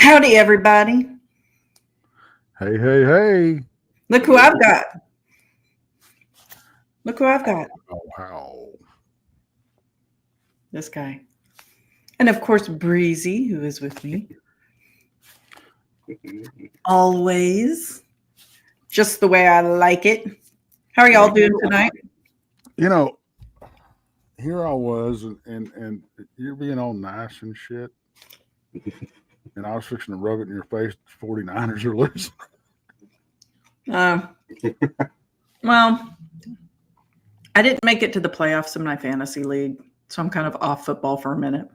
Howdy, everybody. Hey, hey, hey. Look who I've got. Look who I've got. Oh, wow. This guy. And of course, Breezy, who is with me. Always. Just the way I like it. How are y'all doing tonight? You know, here I was, and you're being all nice and shit. And I was fixing to rub it in your face. The 49ers are losing. Well, I didn't make it to the playoffs in my fantasy league, so I'm kind of off football for a minute.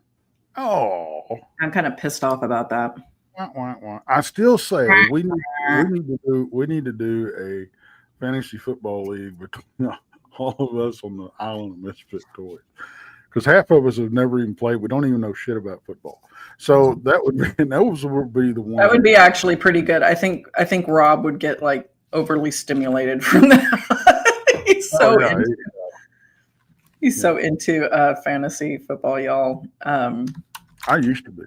Oh. I'm kind of pissed off about that. Wah, wah, wah. I still say we need to do a fantasy football league between all of us on the island of Misfit Toys. Because half of us have never even played. We don't even know shit about football. So that would be the one. That would be actually pretty good. I think Rob would get like overly stimulated from that. He's so into fantasy football, y'all. I used to be.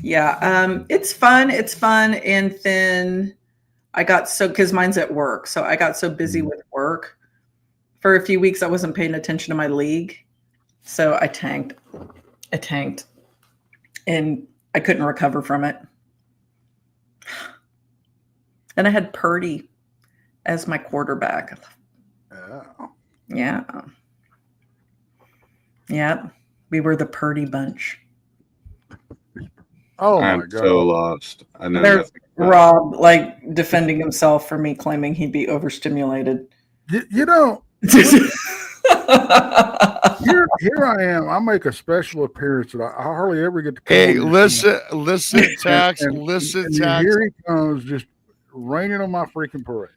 Yeah, it's fun. It's fun. And then I got because mine's at work. So I got so busy with work. For a few weeks, I wasn't paying attention to my league. So I tanked. And I couldn't recover from it. And I had Purdy as my quarterback. Yeah. Yeah. We were the Purdy bunch. Oh, my I'm God. so lost. I know There's Rob like defending himself for me claiming he'd be overstimulated. You know, here I am. I make a special appearance that I hardly ever get to come. Hey, listen, Tax. Listen, Tax. Here he comes, just raining on my freaking parade.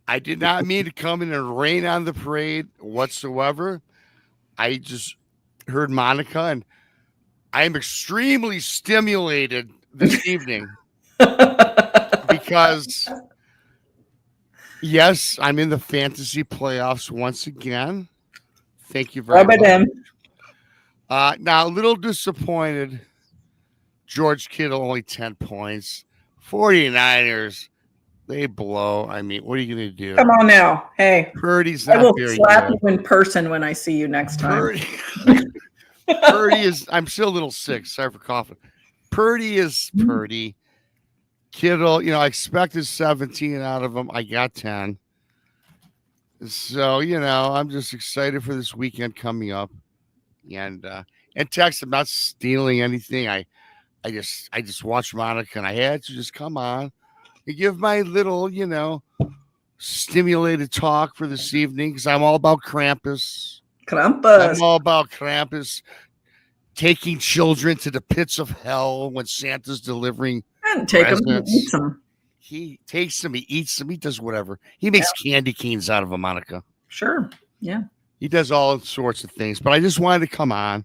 I did not mean to come in and rain on the parade whatsoever. I just heard Monica, and I am extremely stimulated this evening because, yes, I'm in the fantasy playoffs once again. Thank you very much. Now, a little disappointed. George Kittle, only 10 points. 49ers, they blow. I mean, what are you going to do? Come on now. Hey. Purdy's I not will very slap good. you in person when I see you next time. Purdy is, I'm still a little sick. Sorry for coughing. Purdy is Purdy. Kittle, I expected 17 out of him. I got 10. So, I'm just excited for this weekend coming up. And Tex, I'm not stealing anything. I just watched Monica, and I had to just come on and give my little, stimulated talk for this evening because I'm all about Krampus. I'm all about Krampus taking children to the pits of hell when Santa's delivering presents. He takes them, he eats them, he does whatever. He makes candy canes out of them, Monica. Sure. Yeah. He does all sorts of things. But I just wanted to come on.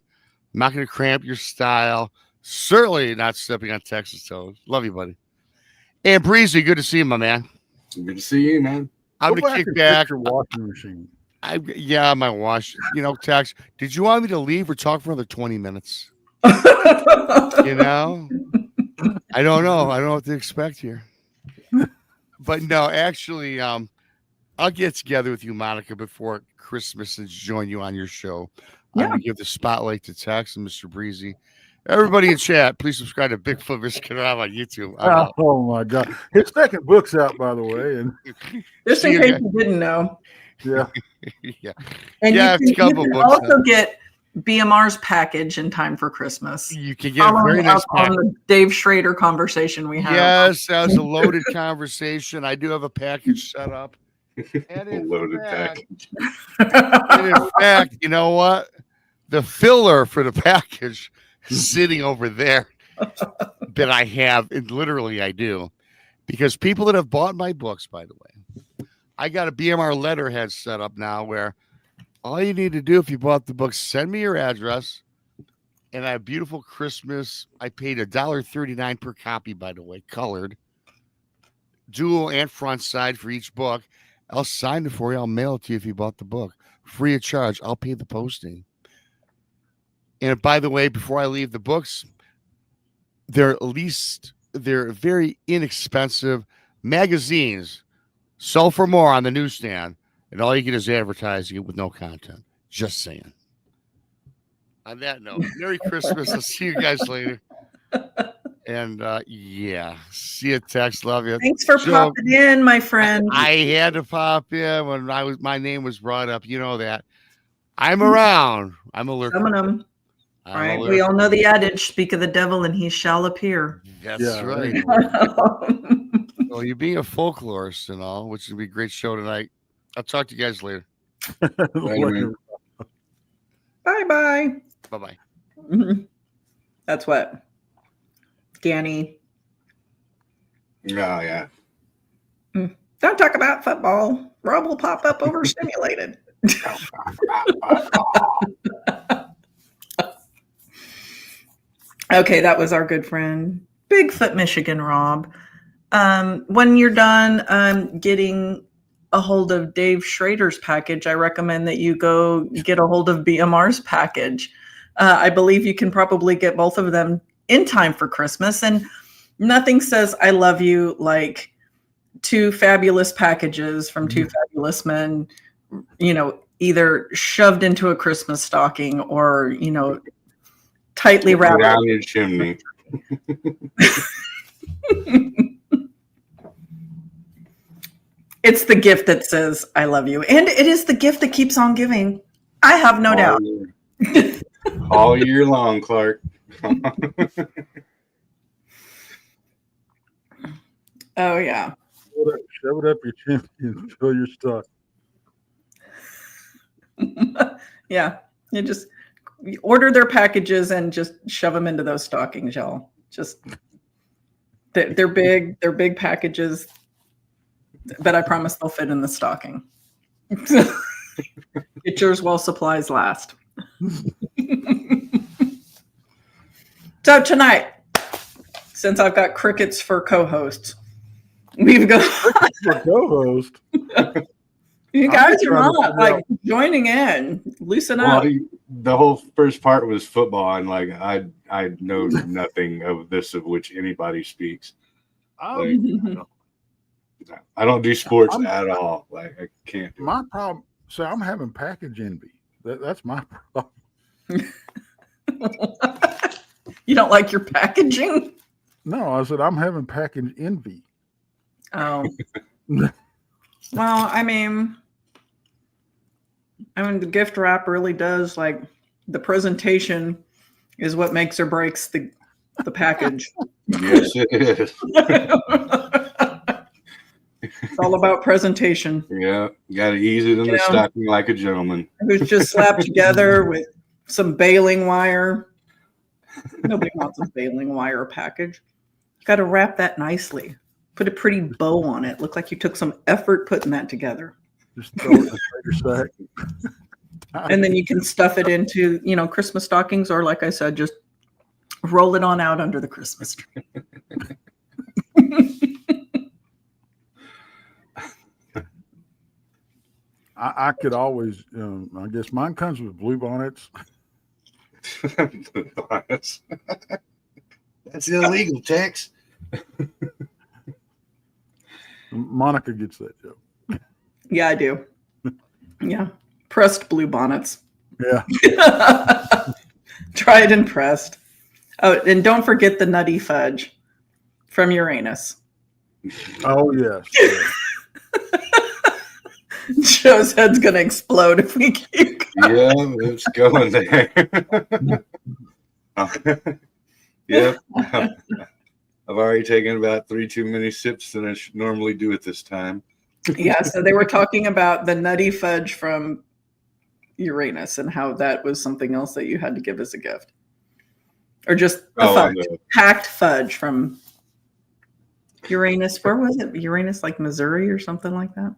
I'm not going to cramp your style. Certainly not stepping on Texas toes. Love you, buddy. And Breezy, good to see you, my man. Good to see you, man. I'm going to kick back. Your washing machine. My wash. Tex, did you want me to leave or talk for another 20 minutes? I don't know. I don't know what to expect here. But no, actually, I'll get together with you, Monica, before Christmas and join you on your show. I'm going to give the spotlight to Tex and Mr. Breezy. Everybody in chat, please subscribe to Bigfoot Michigan Rob on YouTube. Oh my God. His second book's out, by the way. And just in case you didn't know. Yeah. Yeah. And you can also get BMR's package in time for Christmas. You can get a very nice package. On the Dave Schrader conversation we had. Yes, that was a loaded conversation. I do have a package set up. And package. And in fact, you know what? The filler for the package is sitting over there that I have. And literally, I do. Because people that have bought my books, by the way, I got a BMR letterhead set up now where all you need to do if you bought the book, send me your address. And I have beautiful Christmas. I paid $1.39 per copy, by the way, colored. Dual and front side for each book. I'll sign it for you. I'll mail it to you if you bought the book. Free of charge. I'll pay the posting. And by the way, before I leave the books, they're very inexpensive magazines. Sell for more on the newsstand, and all you get is advertising with no content. Just saying. On that note, Merry Christmas. I'll see you guys later. And yeah, see you. Text. Love you. Thanks for popping in, my friend. I had to pop in when my name was brought up. You know that. I'm around. I'm a lurker. Some of them. Right. We all know the adage, speak of the devil and he shall appear. That's right. Well, you being a folklorist and all, which would be a great show tonight. I'll talk to you guys later. Later. Bye-bye. Bye-bye. That's what? Danny. Oh, yeah. Don't talk about football. Rob will pop up overstimulated. Okay, that was our good friend, Bigfoot Michigan Rob. When you're done getting a hold of Dave Schrader's package, I recommend that you go get a hold of BMR's package. I believe you can probably get both of them in time for Christmas. And nothing says I love you like two fabulous packages from two fabulous men, either shoved into a Christmas stocking or, tightly wrapped down your chimney. It's the gift that says I love you, and it is the gift that keeps on giving. I have no doubt. All year long, Clark. Oh yeah. Shove it up your chimney until you're stuck. Yeah, you order their packages and just shove them into those stockings, y'all. Just they're big packages, but I promise they'll fit in the stocking. Get yours while supplies last. So tonight, since I've got crickets for co-hosts, we've got for co-host. You guys are not like joining in. Loosen up. The whole first part was football, and like I know nothing of this of which anybody speaks. Like, I don't do sports at all. Like I can't. My problem. So I'm having package envy. That's my problem. You don't like your packaging? No, I said I'm having package envy. Oh. Well, I mean, the gift wrap really does, like, the presentation is what makes or breaks the package. Yes, it is. It's all about presentation. Yeah, you got to ease it in the stocking like a gentleman. It was just slapped together with some baling wire. Nobody wants a baling wire package. Got to wrap that nicely. Put a pretty bow on it. Look like you took some effort putting that together. Just throw it in your sack. And then you can stuff it into, Christmas stockings, or like I said, just roll it on out under the Christmas tree. I could always, I guess mine comes with blue bonnets. That's illegal, Tex. Monica gets that joke. Yeah, I do. Yeah. Pressed blue bonnets. Yeah. Tried and pressed. Oh, and don't forget the nutty fudge from Uranus. Oh, yes. Joe's head's going to explode if we keep going. Yeah, it's going there. Yep. I've already taken about 3 too many sips than I should normally do at this time. Yeah, so they were talking about the nutty fudge from Uranus and how that was something else that you had to give as a gift. Or just the fudge, packed fudge from Uranus. Where was it? Uranus, like Missouri or something like that?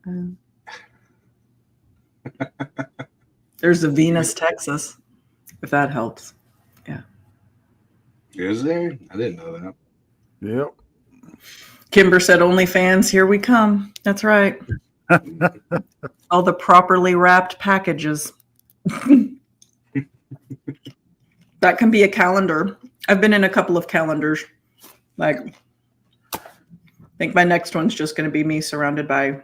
There's a Venus, Texas, if that helps. Yeah. Is there? I didn't know that. Yep. Kimber said, OnlyFans, here we come. That's right. All the properly wrapped packages. That can be a calendar. I've been in a couple of calendars Like, I think my next one's just going to be me surrounded by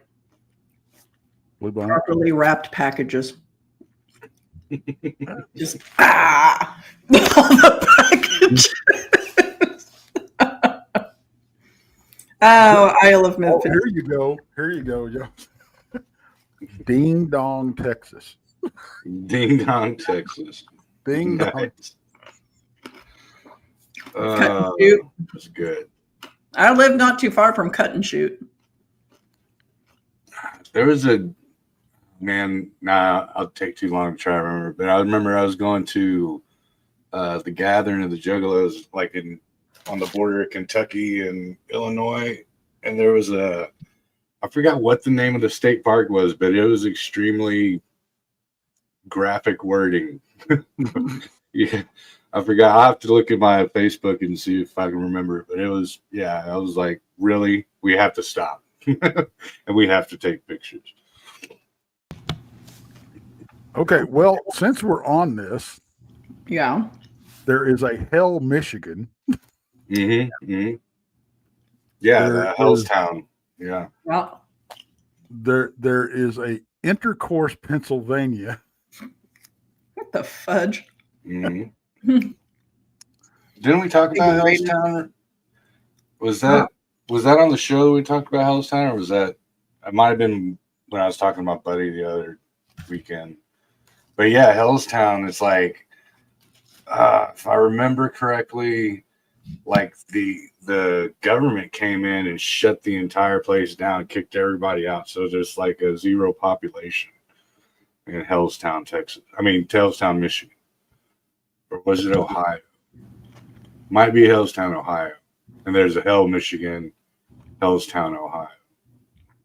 Blue Bunny. properly wrapped packages. Just all the packages. Oh, Isle of Oh, Memphis. here you go. Here you go, Joe. Ding Dong, Texas. Ding Dong, Texas. Ding Dong. Nice. Cut and shoot. That's good. I live not too far from Cut and Shoot. There was a man. Nah, I'll take too long to try to remember. But I remember I was going to the Gathering of the Juggalos, like on the border of Kentucky and Illinois, and there was I forgot what the name of the state park was, but it was extremely graphic wording. Yeah, I forgot. I'll have to look at my Facebook and see if I can remember. But it was, yeah, I was like, really? We have to stop. And we have to take pictures. Okay, well, since we're on this, Yeah. there is a Hell, Michigan. Mm-hmm. Mm-hmm. Yeah, There the Hell's is- Town. Yeah. Well, There is a Intercourse, Pennsylvania. what the fudge? Mm-hmm. Didn't we talk about Hell's Town? Was that on the show we talked about Hell's Town, or was that? It might have been when I was talking about Buddy the other weekend. But yeah, Hell's Town is like, if I remember correctly, like the government came in and shut the entire place down, kicked everybody out. So there's like a zero population in Hellstown, Texas. I mean, Hellstown, Michigan. Or was it Ohio? Might be Hellstown, Ohio. And there's a Hell, Michigan, Hellstown, Ohio.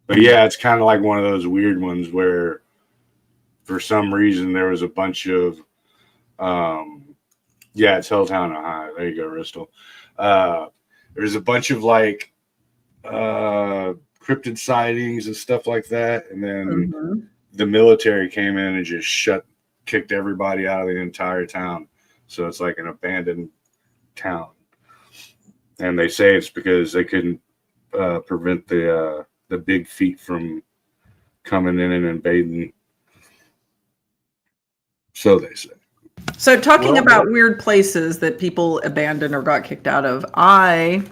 But yeah, it's kind of like one of those weird ones where for some reason there was a bunch of, yeah, it's Helltown, Ohio. There you go, Bristol. There's a bunch of like cryptid sightings and stuff like that. And then the military came in and just kicked everybody out of the entire town. So it's like an abandoned town. And they say it's because they couldn't prevent the big feet from coming in and invading. So they say. So talking about weird places that people abandoned or got kicked out of, I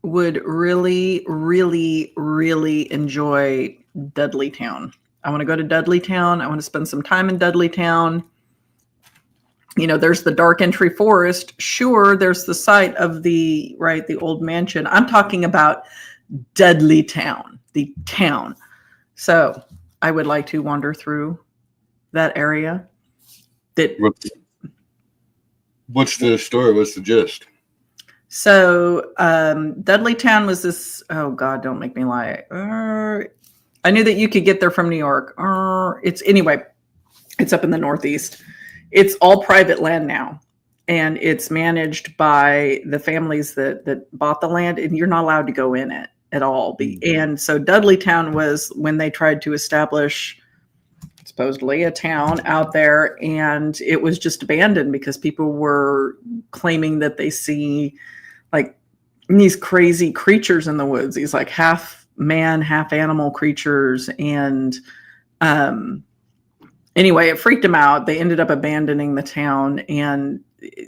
would really, really, really enjoy Dudleytown. I want to go to Dudleytown. I want to spend some time in Dudleytown. You know, there's the dark entry forest. Sure, there's the site of the old mansion. I'm talking about Dudleytown, the town. So I would like to wander through that area. What's the story? What's the gist? So Dudleytown was this, oh God, don't make me lie. I knew that you could get there from New York. It's up in the Northeast. It's all private land now. And it's managed by the families that bought the land, and you're not allowed to go in it at all. And so Dudleytown was when they tried to establish supposedly a town out there, and it was just abandoned because people were claiming that they see like these crazy creatures in the woods, these like half man, half animal creatures. And anyway, it freaked them out. They ended up abandoning the town, and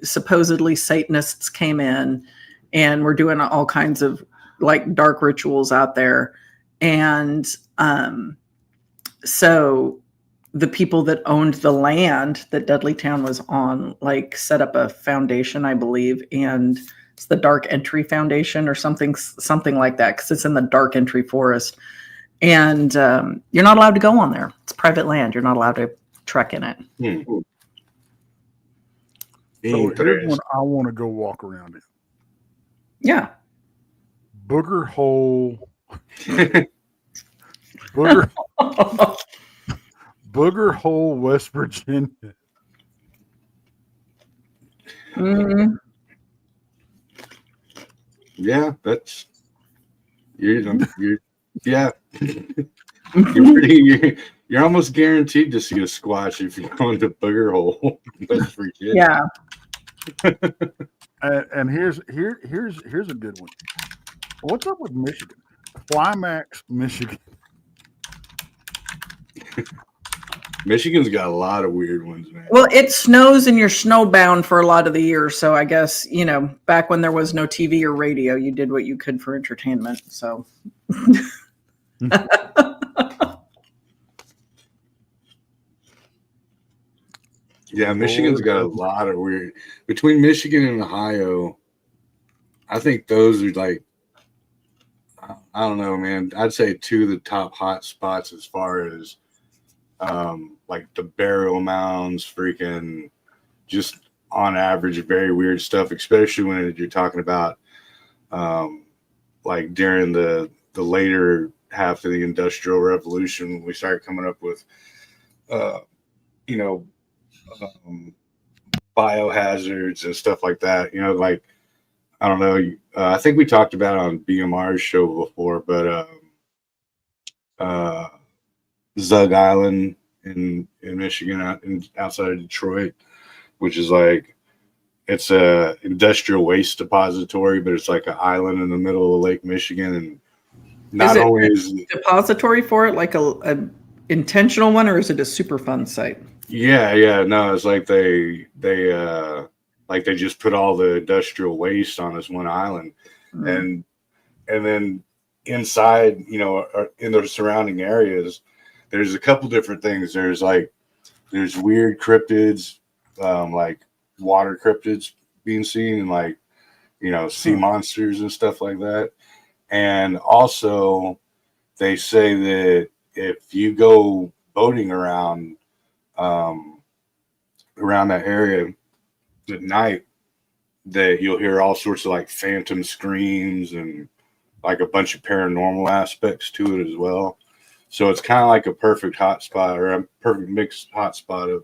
supposedly Satanists came in and were doing all kinds of like dark rituals out there. And so the people that owned the land that Dudleytown was on, like, set up a foundation, I believe, and it's the Dark Entry Foundation or something like that, because it's in the Dark Entry Forest. And you're not allowed to go on there. It's private land. You're not allowed to trek in it. So here's one I want to go walk around in. Yeah. Booger Hole. Booger Hole, West Virginia. Yeah, that's you're almost guaranteed to see a squatch if you're going to Booger Hole, West Virginia. Yeah. And here's a good one. What's up with Michigan? Climax, Michigan. Michigan's got a lot of weird ones, man. Well, it snows and you're snowbound for a lot of the year. So I guess, back when there was no TV or radio, you did what you could for entertainment. So. Yeah, Michigan's got a lot of weird. Between Michigan and Ohio, I think those are like, I don't know, man. I'd say two of the top hot spots as far as like the burial mounds, freaking just on average, very weird stuff, especially when you're talking about like during the later half of the Industrial Revolution, when we started coming up with, biohazards and stuff like that. Like, I don't know. I think we talked about it on BMR's show before, but Zug Island in Michigan, outside of Detroit, which is like, it's a industrial waste depository, but it's like an island in the middle of Lake Michigan. And not only is it a depository for it, like a intentional one, or is it a super fun site? Yeah. No, it's like they just put all the industrial waste on this one island, and then inside, in the surrounding areas, there's a couple different things. There's weird cryptids, like water cryptids being seen, and like, sea monsters and stuff like that. And also, they say that if you go boating around that area at night, that you'll hear all sorts of like phantom screams and like a bunch of paranormal aspects to it as well. So it's kind of like a perfect hotspot, or a perfect mixed hotspot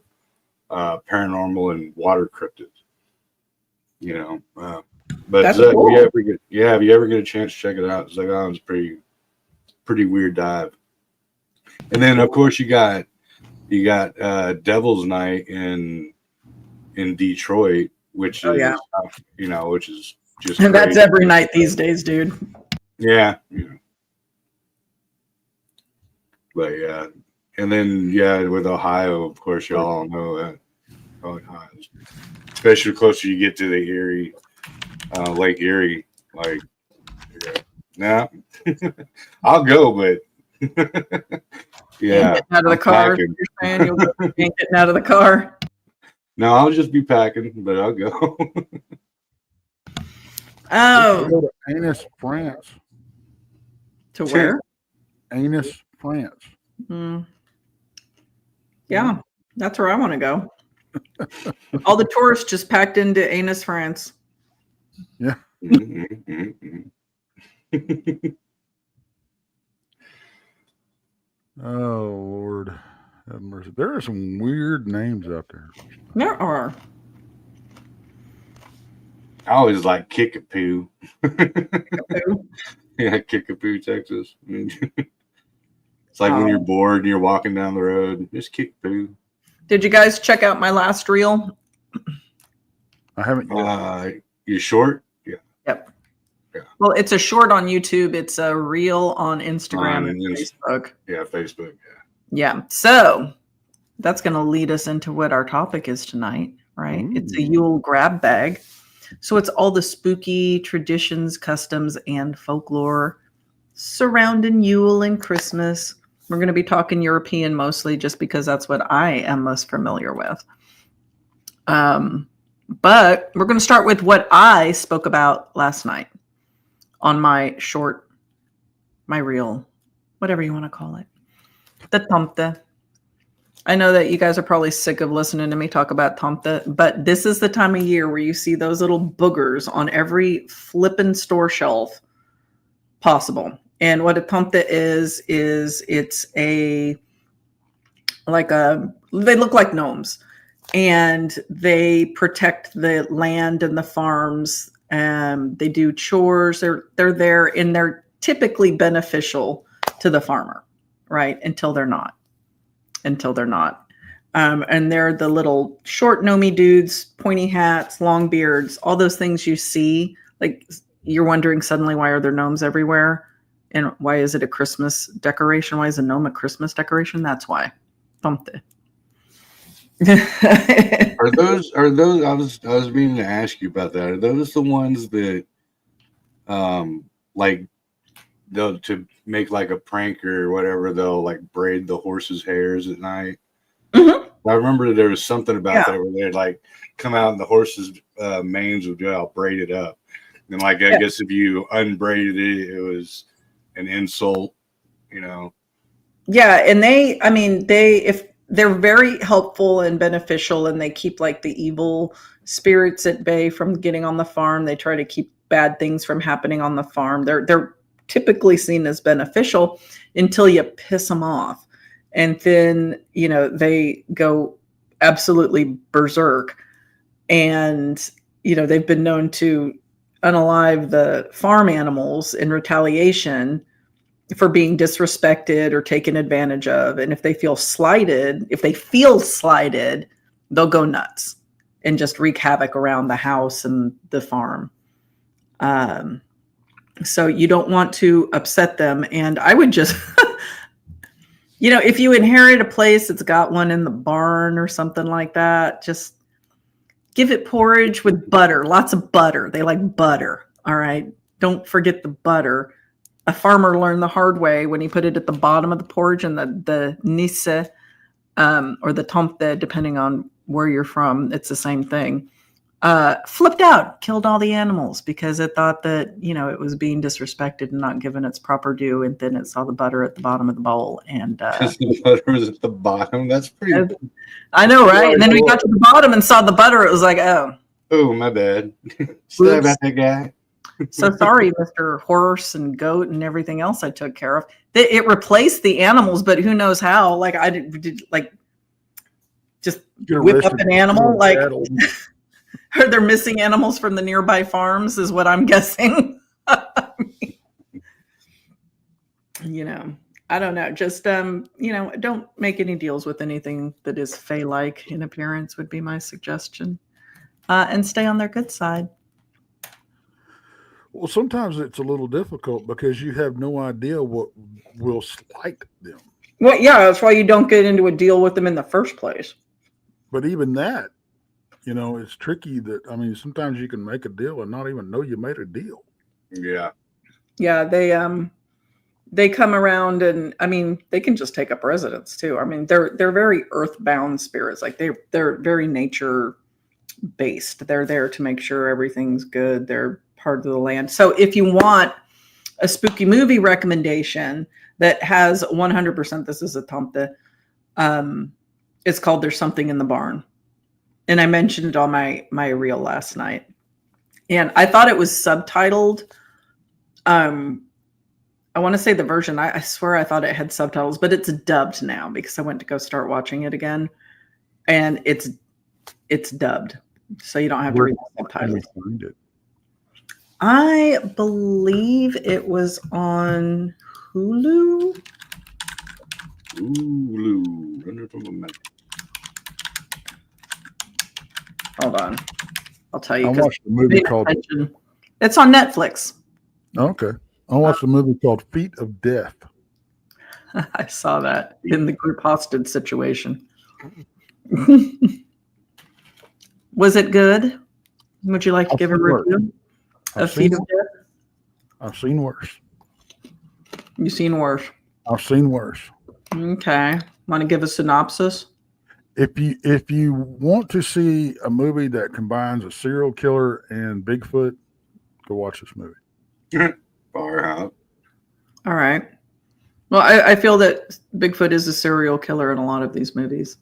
of paranormal and water cryptids. But that's Zug, cool. if you ever get a chance to check it out, Zug Island's pretty weird dive. And then of course you got Devil's Night in Detroit, which is which is just and that's crazy. every night these days, dude. Yeah. But yeah. And then with Ohio, of course, you all know that. Ohio, especially the closer you get to the Erie, Lake Erie, like, nah, I'll go, but yeah, getting out of the car. You're saying you ain't getting out of the car. No, I'll just be packing, but I'll go. Oh, Go to Anus, France. to where? Anus, France. Yeah, that's where I want to go. All the tourists just packed into Anus, France. Yeah. Oh, Lord have mercy. There are some weird names out there. There are. I always like Kickapoo. Yeah, Kickapoo, Texas. It's like when you're bored and you're walking down the road, just Kickapoo. Did you guys check out my last reel? I haven't yet. You short? Yeah. Yep. Yeah. Well, it's a short on YouTube. It's a reel on Instagram and Facebook. Yeah, Facebook. Yeah. So that's going to lead us into what our topic is tonight, right? Ooh. It's a Yule grab bag. So it's all the spooky traditions, customs, and folklore surrounding Yule and Christmas. We're going to be talking European mostly, just because that's what I am most familiar with. But we're going to start with what I spoke about last night on my reel, whatever you want to call it, the Tomte. I know that you guys are probably sick of listening to me talk about Tomte, but this is the time of year where you see those little boogers on every flippin' store shelf possible. And what a Tomte is it's they look like gnomes, and they protect the land and the farms. They do chores. They're there, and they're typically beneficial to the farmer, right? Until they're not. And they're the little short gnomey dudes, pointy hats, long beards, all those things you see. Like you're wondering suddenly, why are there gnomes everywhere? And why is it a Christmas decoration? Why is a gnome a Christmas decoration? That's why. Tomte. Are those I was meaning to ask you about that. Are those the ones that like they'll to make like a prank or whatever, they'll like braid the horse's hairs at night? Mm-hmm. I remember there was something about that where they'd like come out and the horse's manes would go out braided up. And like I guess if you unbraided it, it was an insult, you know. Yeah, and if they're very helpful and beneficial, and they keep like the evil spirits at bay from getting on the farm. They try to keep bad things from happening on the farm. They're typically seen as beneficial until you piss them off. And then, you know, they go absolutely berserk. And, you know, they've been known to unalive the farm animals in retaliation for being disrespected or taken advantage of. And if they feel slighted, they'll go nuts and just wreak havoc around the house and the farm. So you don't want to upset them. And I would just, you know, if you inherit a place that's got one in the barn or something like that, just give it porridge with butter, lots of butter. They like butter. All right. Don't forget the butter. A farmer learned the hard way when he put it at the bottom of the porridge, and the nisse or the tomte, depending on where you're from, it's the same thing, flipped out, killed all the animals because it thought that, you know, it was being disrespected and not given its proper due. And then it saw the butter at the bottom of the bowl. And the butter was at the bottom. That's pretty. I know, right? And then we got to the bottom and saw the butter. It was like, oh, my bad. Sorry about that guy. So sorry, Mr. Horse and Goat and everything else I took care of. It replaced the animals, but who knows how? Like I did like just whip up an animal. Like are there missing animals from the nearby farms? Is what I'm guessing. You know, I don't know. Just you know, don't make any deals with anything that is fey-like in appearance. Would be my suggestion, and stay on their good side. Well, sometimes it's a little difficult because you have no idea what will slight them. Well, yeah, that's why you don't get into a deal with them in the first place. But even that, you know, it's tricky that, I mean, sometimes you can make a deal and not even know you made a deal. Yeah. Yeah, they come around and, I mean, they can just take up residence too. I mean, they're very earthbound spirits. Like they're very nature based. They're there to make sure everything's good. They're part of the land. So if you want a spooky movie recommendation that has 100%, this is a tomte, it's called There's Something in the Barn. And I mentioned it on my reel last night. And I thought it was subtitled. I want to say the version, I swear I thought it had subtitles, but it's dubbed now because I went to go start watching it again. And it's dubbed. So you don't have to read the subtitles. I believe it was on Hulu. Hold on. I'll tell you. I watched a movie called... It's on Netflix. Okay. I watched a movie called Feet of Death. I saw that in the group hostage situation. Was it good? Would you like to give a review? I've seen worse. You've seen worse. I've seen worse. Okay. Want to give a synopsis? If you want to see a movie that combines a serial killer and Bigfoot, go watch this movie. Far out. All right. Well, I feel that Bigfoot is a serial killer in a lot of these movies.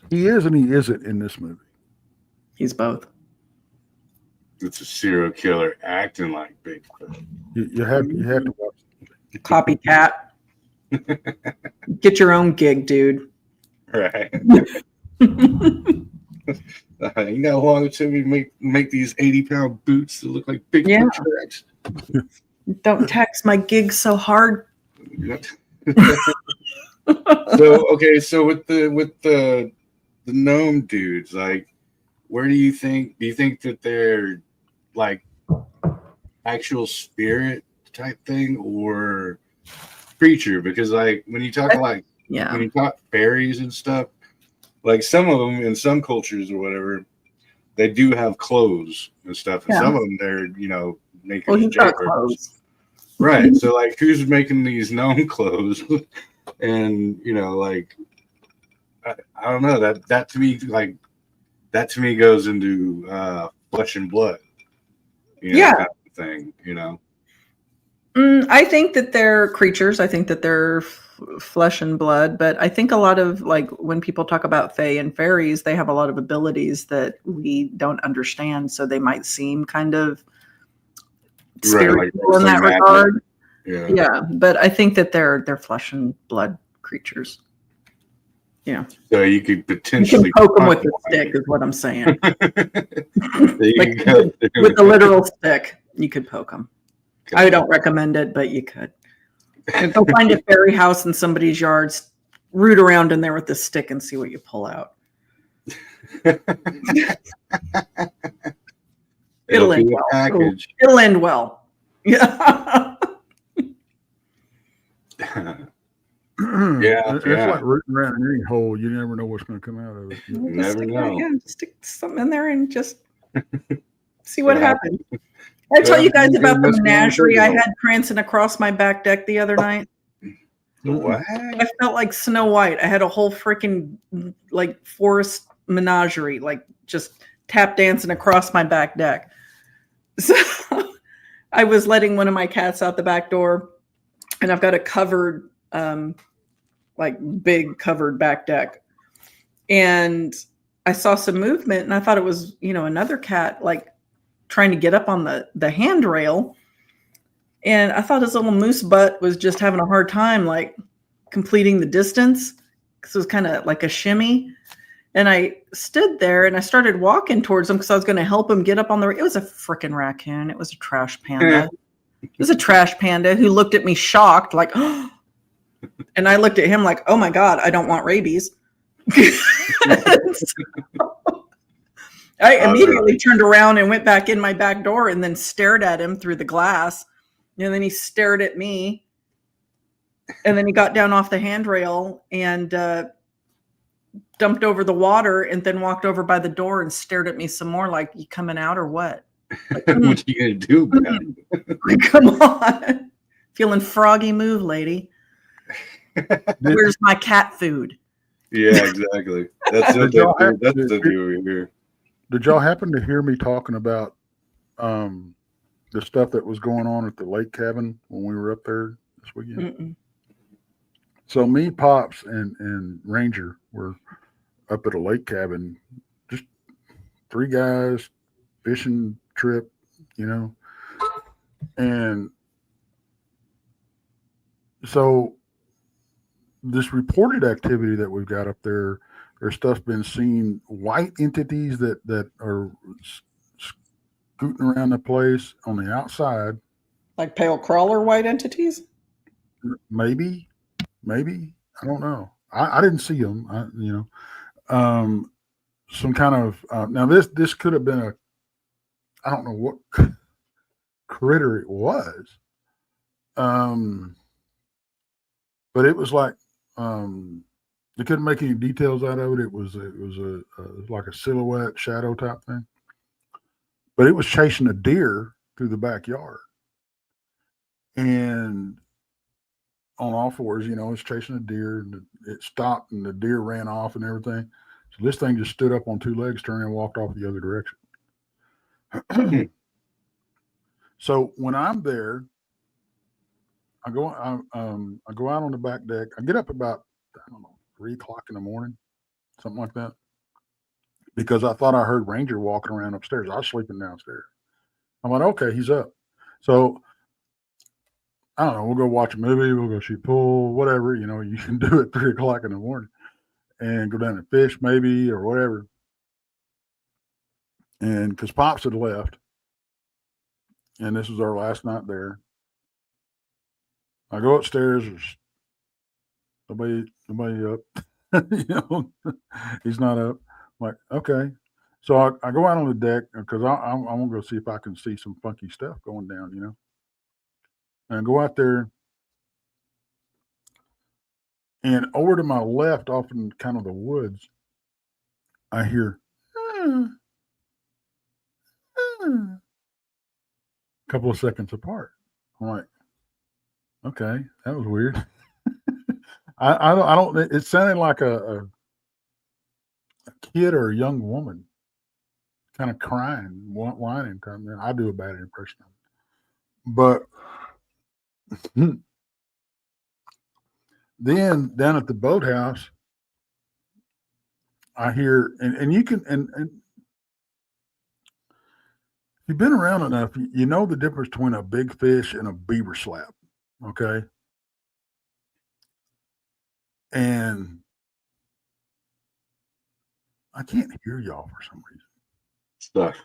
He is and he isn't in this movie. He's both. It's a serial killer acting like Bigfoot. You have to watch it. Copycat. Get your own gig, dude. Right. You know how long it took me to make these 80-pound boots that look like Bigfoot tracks? Don't tax my gig so hard. So with the gnome dudes, like, where do you think that they're like actual spirit type thing or creature? Because like when you talk when you talk fairies and stuff, like some of them in some cultures or whatever, they do have clothes and stuff, and some of them they're naked. Well, he's got clothes, right? So like, who's making these gnome clothes? And like, I don't know, that to me, like, that to me goes into flesh and blood, kind of thing, I think that they're creatures. I think that they're flesh and blood, but I think a lot of, like, when people talk about fae and fairies, they have a lot of abilities that we don't understand, so they might seem kind of spiritual in that regard. Yeah, but I think that they're flesh and blood creatures. Yeah. So you could potentially poke them with a stick, is what I'm saying. With the literal stick, you could poke them. I don't recommend it, but you could. Go find a fairy house in somebody's yard, root around in there with the stick, and see what you pull out. It'll end well. It'll end well. Yeah. It's like rooting around in any hole. You never know what's going to come out of it. You never know. Just stick something in there and just see what happens. I tell you guys about the menagerie I had prancing across my back deck the other night. What? I felt like Snow White. I had a whole freaking like forest menagerie, like just tap dancing across my back deck. So I was letting one of my cats out the back door, and I've got a covered, like big covered back deck. And I saw some movement, and I thought it was, another cat, like trying to get up on the handrail. And I thought his little moose butt was just having a hard time, like completing the distance, because it was kind of like a shimmy. And I stood there and I started walking towards him because I was going to help him get up on it was a freaking raccoon. It was a trash panda. It was a trash panda who looked at me shocked, like, oh. And I looked at him like, oh my God, I don't want rabies. I immediately turned around and went back in my back door and then stared at him through the glass. And then he stared at me. And then he got down off the handrail and dumped over the water and then walked over by the door and stared at me some more like, you coming out or what? Like, what you going to do about it? Like, come on. Feeling froggy move, lady. Where's my cat food? Yeah, exactly. That's the view here. Did y'all happen to hear me talking about the stuff that was going on at the lake cabin when we were up there this weekend? Mm-mm. So me, Pops, and Ranger were up at a lake cabin, just 3 guys, fishing trip, and so this reported activity that we've got up there, there's stuff been seen, white entities that are scooting around the place on the outside. Like pale crawler white entities? Maybe. I don't know. I didn't see them. Some kind of now this could have been I don't know what critter it was. But it was like they couldn't make any details out of it. It was like a silhouette shadow type thing. But it was chasing a deer through the backyard. And on all fours, it's chasing a deer, and it stopped and the deer ran off and everything. So this thing just stood up on 2 legs, turned and walked off the other direction. So when I'm there, I go out on the back deck. I get up about, 3 o'clock in the morning, something like that, because I thought I heard Ranger walking around upstairs. I was sleeping downstairs. I'm like, okay, he's up. So I don't know. We'll go watch a movie. We'll go shoot pool, whatever. You can do at 3 o'clock in the morning and go down and fish maybe or whatever. And because Pops had left, and this was our last night there, I go upstairs. There's nobody up. He's not up. I'm like, okay. So I go out on the deck because I'm going to go see if I can see some funky stuff going down, And I go out there, and over to my left, off in kind of the woods, I hear a couple of seconds apart. I'm like, okay, that was weird. I don't. It sounded like a kid or a young woman, kind of crying, whining. I do a bad impression of it, but then down at the boathouse, I hear, and you can, and if you've been around enough, you know the difference between a big fish and a beaver slap. Okay. And I can't hear y'all for some reason. Stuck.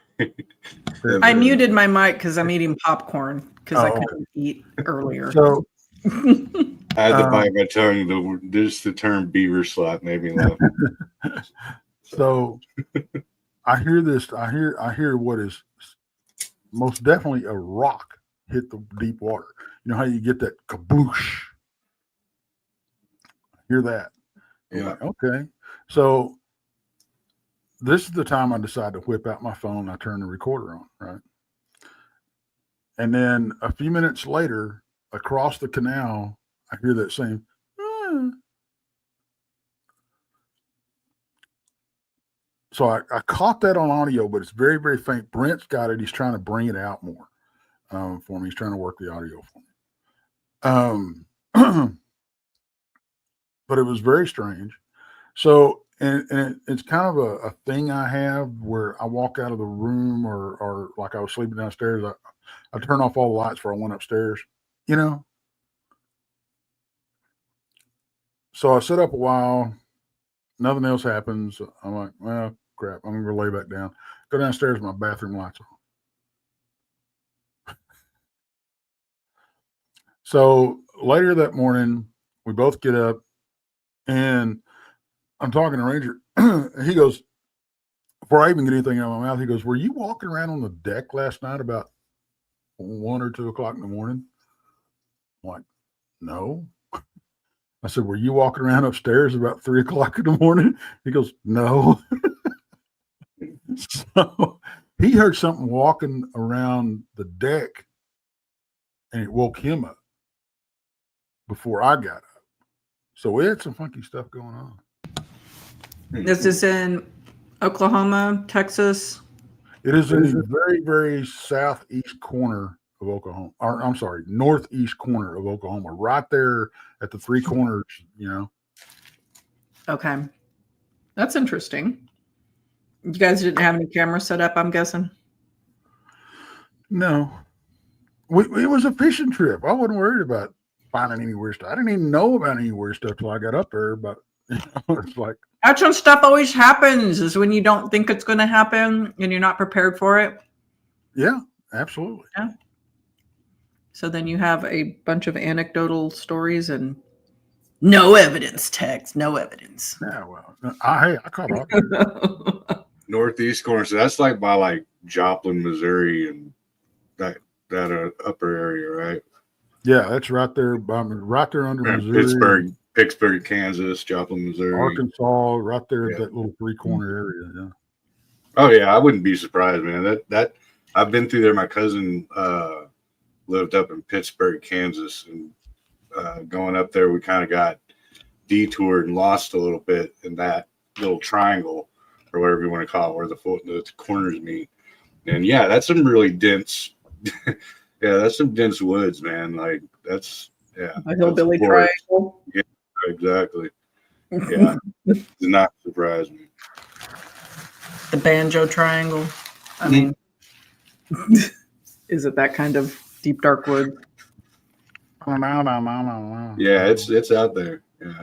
I muted my mic because I'm eating popcorn because I couldn't eat earlier. So I had to bite my tongue. Just the term beaver slap made me laugh. So I hear this. I hear what is most definitely a rock hit the deep water. You know how you get that kaboosh? I hear that. Yeah. Like, okay. So this is the time I decide to whip out my phone. I turn the recorder on, right? And then a few minutes later, across the canal, I hear that same. So I caught that on audio, but it's very, very faint. Brent's got it. He's trying to bring it out more for me. He's trying to work the audio for me. But it was very strange. So, and it's kind of a thing I have where I walk out of the room or like I was sleeping downstairs. I turn off all the lights before I went upstairs, So I sit up a while. Nothing else happens. I'm like, well, crap. I'm going to lay back down. Go downstairs, my bathroom lights on. So later that morning, we both get up and I'm talking to Ranger. He goes, before I even get anything out of my mouth, he goes, were you walking around on the deck last night about 1 or 2 o'clock in the morning? I'm like, no. I said, were you walking around upstairs about 3 o'clock in the morning? He goes, no. So he heard something walking around the deck and it woke him up before I got up. So we had some funky stuff going on. This is in Oklahoma, Texas. It is in the very, very southeast corner of Oklahoma. Or, I'm sorry, northeast corner of Oklahoma, right there at the three corners, Okay. That's interesting. You guys didn't have any cameras set up, I'm guessing? No. It was a fishing trip. I wasn't worried about finding any weird stuff. I didn't even know about any weird stuff till I got up there, but it's like, that's when stuff always happens, is when you don't think it's going to happen and you're not prepared for it. Yeah, absolutely. Yeah. So then you have a bunch of anecdotal stories and no evidence, Tex, no evidence. Yeah, well, I caught up. Northeast corner. So that's like by like Joplin, Missouri, and that upper area, right? Yeah, that's right there under Missouri. Pittsburgh, Kansas, Joplin, Missouri, Arkansas, right there at that little three-corner area. Yeah. Oh yeah, I wouldn't be surprised, man. That I've been through there. My cousin lived up in Pittsburgh, Kansas, and going up there, we kind of got detoured and lost a little bit in that little triangle, or whatever you want to call it, where the corners meet. And yeah, that's some really dense. Yeah, that's some dense woods, man. Like that's a hillbilly triangle. Yeah, exactly. Yeah, does not surprise me. The banjo triangle. I mean, is it that kind of deep dark wood? Yeah, it's out there. Yeah,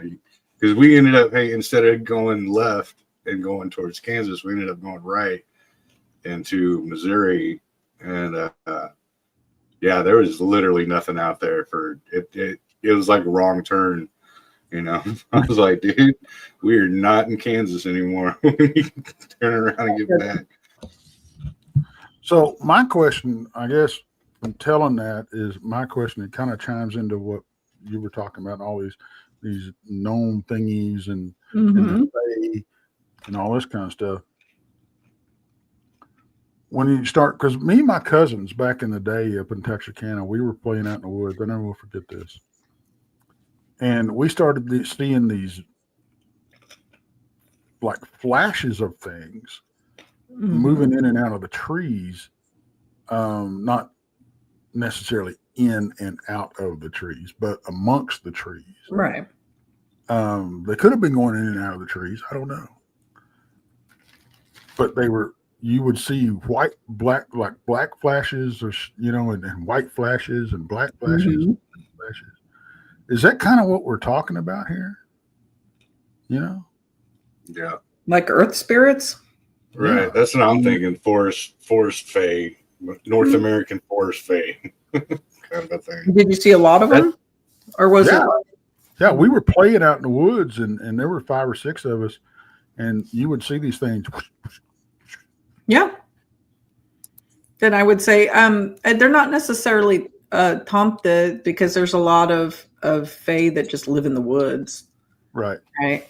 because we ended up, instead of going left and going towards Kansas, we ended up going right into Missouri, and yeah, there was literally nothing out there for it. like a wrong turn. You know, I was like, dude, we are not in Kansas anymore. We need to turn around and get back. So my question, I guess, from telling that is my question. It kind of chimes into what you were talking about, all these known thingies and the fae and all this kind of stuff. When you start, because me and my cousins back in the day up in Texarkana, we were playing out in the woods. I never will forget this. And we started seeing these like flashes of things moving in and out of the trees, not necessarily in and out of the trees, but amongst the trees. Right. They could have been going in and out of the trees. I don't know. But you would see black flashes, or, and white flashes and black flashes. Flashes. Is that kind of what we're talking about here? Yeah. Like earth spirits? Right. Yeah. That's what I'm thinking. Forest fae, North American forest fae kind of a thing. Did you see a lot of them? Or was it? Yeah, we were playing out in the woods and there were 5 or 6 of us, and you would see these things. Yeah. Then I would say they're not necessarily Tomte, because there's a lot of fae that just live in the woods. Right. Right.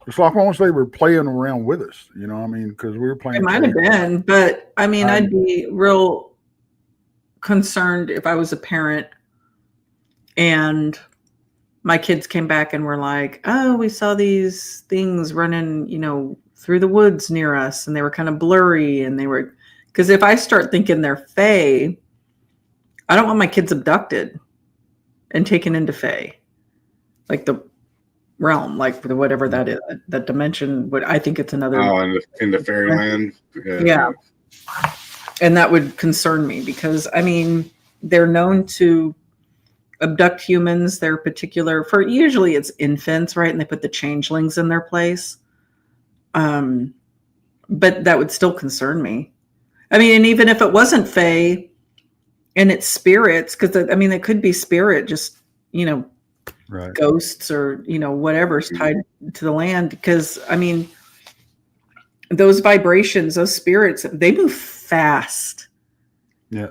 It's like almost they were playing around with us, you know what I mean? Because we were playing. It might have been, but I mean, I'd be real concerned if I was a parent and my kids came back and were like, oh, we saw these things running, through the woods near us, and they were kind of blurry, and because if I start thinking they're fae, I don't want my kids abducted and taken into fae, like the realm, like whatever that is, that dimension. I think it's another. Oh, in the fairyland. Yeah. And that would concern me, because I mean, they're known to abduct humans. They're particular for, usually it's infants, right? And they put the changelings in their place. But that would still concern me. I mean, and even if it wasn't fae and it's spirits, because it could be spirit, just, right. Ghosts or, whatever's tied to the land. Because I mean, those vibrations, those spirits, they move fast. Yeah.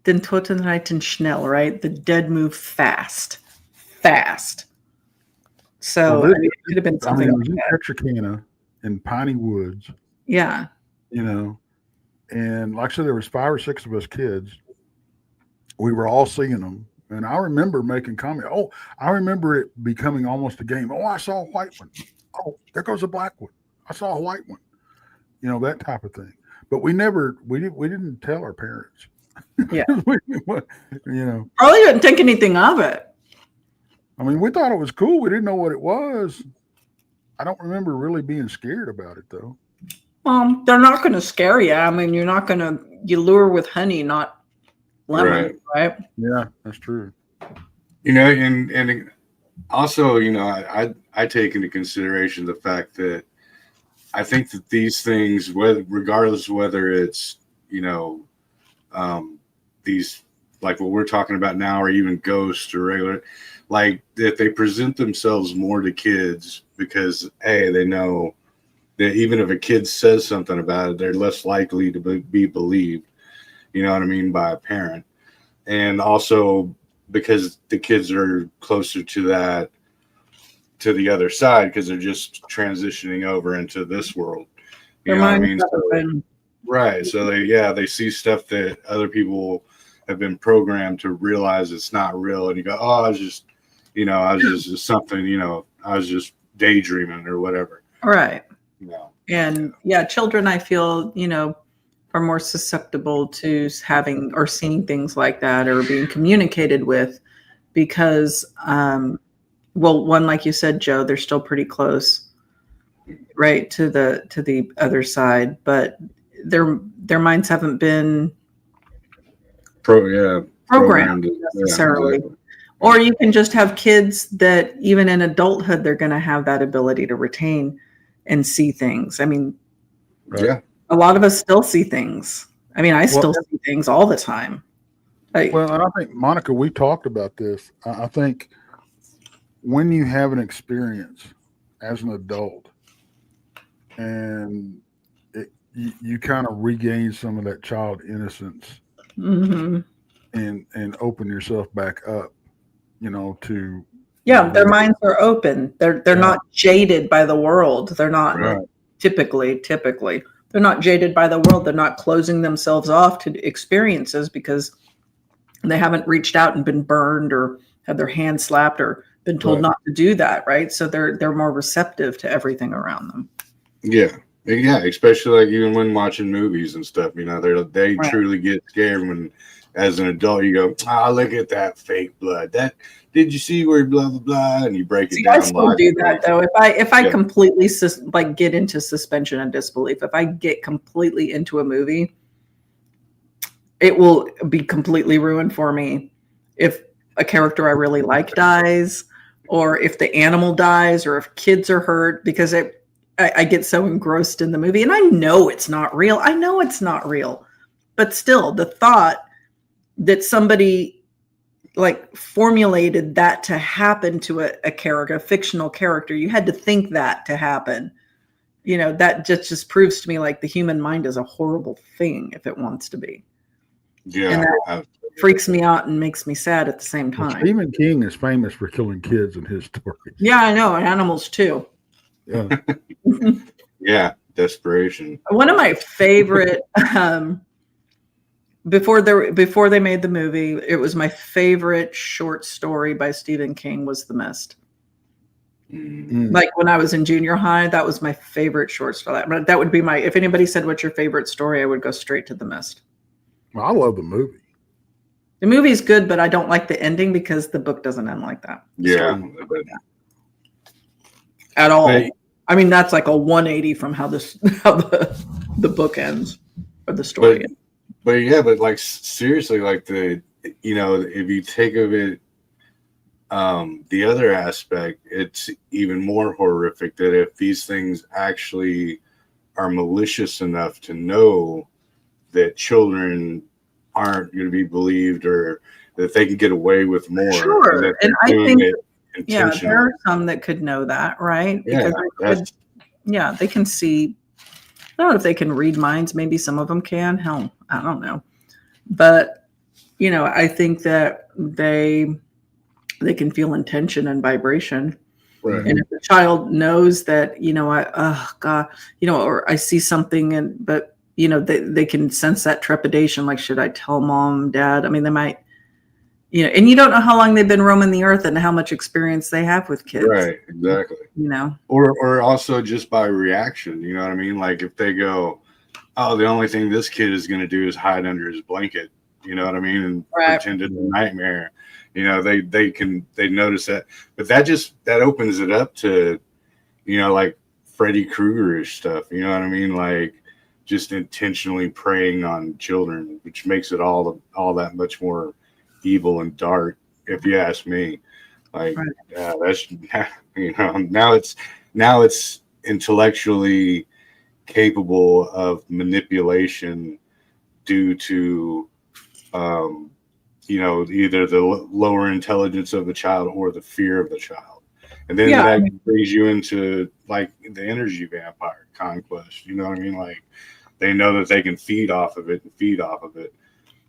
Den Toten reiten schnell, right? The dead move fast. So it could have been something like that. Texarkana in Piney Woods. Yeah. And like I said, there was 5 or 6 of us kids. We were all seeing them. And I remember making comment. Oh, I remember it becoming almost a game. Oh, I saw a white one. Oh, there goes a black one. I saw a white one. That type of thing. But we didn't tell our parents. Yeah. Probably didn't think anything of it. I mean, we thought it was cool. We didn't know what it was. I don't remember really being scared about it, though. They're not going to scare you. I mean, you lure with honey, not lemon, right? Yeah, that's true. And also, I take into consideration the fact that I think that these things, regardless of whether it's, these, like what we're talking about now, or even ghosts or regular, like that they present themselves more to kids because, they know that even if a kid says something about it, they're less likely to be believed, by a parent. And also because the kids are closer to the other side, because they're just transitioning over into this world. You know what I mean? Right. So they see stuff that other people have been programmed to realize it's not real. And you go, oh, I was just something, I was just daydreaming or whatever. Right. And children, I feel, are more susceptible to having or seeing things like that or being communicated with because, one, like you said, Joe, they're still pretty close, right, to the other side, but their minds haven't been programmed necessarily. Yeah. Or you can just have kids that even in adulthood, they're going to have that ability to retain and see things. I mean, a lot of us still see things. I mean, I still see things all the time. Well, and I think, Monica, we talked about this. I think when you have an experience as an adult and you kind of regain some of that child innocence Mm-hmm. and open yourself back up, to Their minds are open. They're not jaded by the world. They're not typically they're not jaded by the world. They're not closing themselves off to experiences because they haven't reached out and been burned or had their hand slapped or been told not to do that, right? So they're more receptive to everything around them. Yeah, especially like even when watching movies and stuff, they truly get scared when, as an adult, you go, look at that fake blood. That did you see where blah blah blah, and you break it down. I still do that though. If I completely get into suspension of disbelief, if I get completely into a movie, it will be completely ruined for me if a character I really like dies, or if the animal dies, or if kids are hurt, because I get so engrossed in the movie, and I know it's not real. But still, the thought that somebody like formulated that to happen to a character, a fictional character, you had to think that to happen. That just proves to me like the human mind is a horrible thing if it wants to be. Yeah, and that freaks me out and makes me sad at the same time. Stephen King is famous for killing kids in his stories. Yeah, I know, and animals too. Yeah. Yeah, desperation. One of my favorite before they made the movie, it was my favorite short story by Stephen King was The Mist. Like when I was in junior high, that was my favorite short story. That would be if anybody said what's your favorite story, I would go straight to The Mist. Well, I love the movie. The movie's good, but I don't like the ending because the book doesn't end like that. Yeah. At all. I mean, that's like a 180 from how the book ends or the story ends. But like seriously, like if you take of it, the other aspect, it's even more horrific that if these things actually are malicious enough to know that children aren't going to be believed, or that they can get away with more. Sure, and I think there are some that could know that, right? Because they can see. I don't know if they can read minds. Maybe some of them can. Hell, I don't know. But, I think that they can feel intention and vibration. Right. And if the child knows that, or I see something but they can sense that trepidation. Like, should I tell mom, dad? I mean, they might, and you don't know how long they've been roaming the earth and how much experience they have with kids. Right. Exactly. Or also just by reaction, you know what I mean? Like if they go, oh, the only thing this kid is going to do is hide under his blanket, you know what I mean? And pretend it's a nightmare. They notice that, but that opens it up to, like Freddy Krueger-ish stuff, you know what I mean? Like just intentionally preying on children, which makes it all that much more evil and dark, if you ask me. Like that's now it's intellectually capable of manipulation due to either the lower intelligence of the child or the fear of the child, and then that brings you into like the energy vampire conquest, you know what I mean? Like they know that they can feed off of it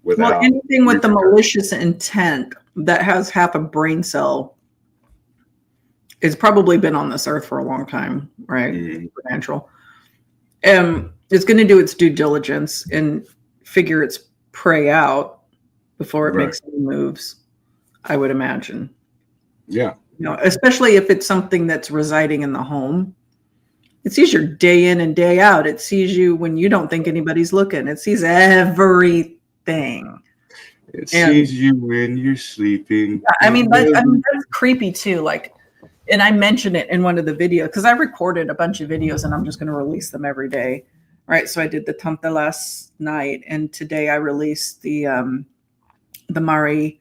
without anything with the malicious intent that has half a brain cell has probably been on this earth for a long time, right? Supernatural. It's going to do its due diligence and figure its prey out before it makes any moves, I would imagine. Yeah. Especially if it's something that's residing in the home. It sees you day in and day out. It sees you when you don't think anybody's looking. It sees everything. It sees you when you're sleeping. I mean, that's creepy too. Like, and I mentioned it in one of the videos because I recorded a bunch of videos and I'm just going to release them every day. Right. So I did the Tomte last night, and today I released the Mari.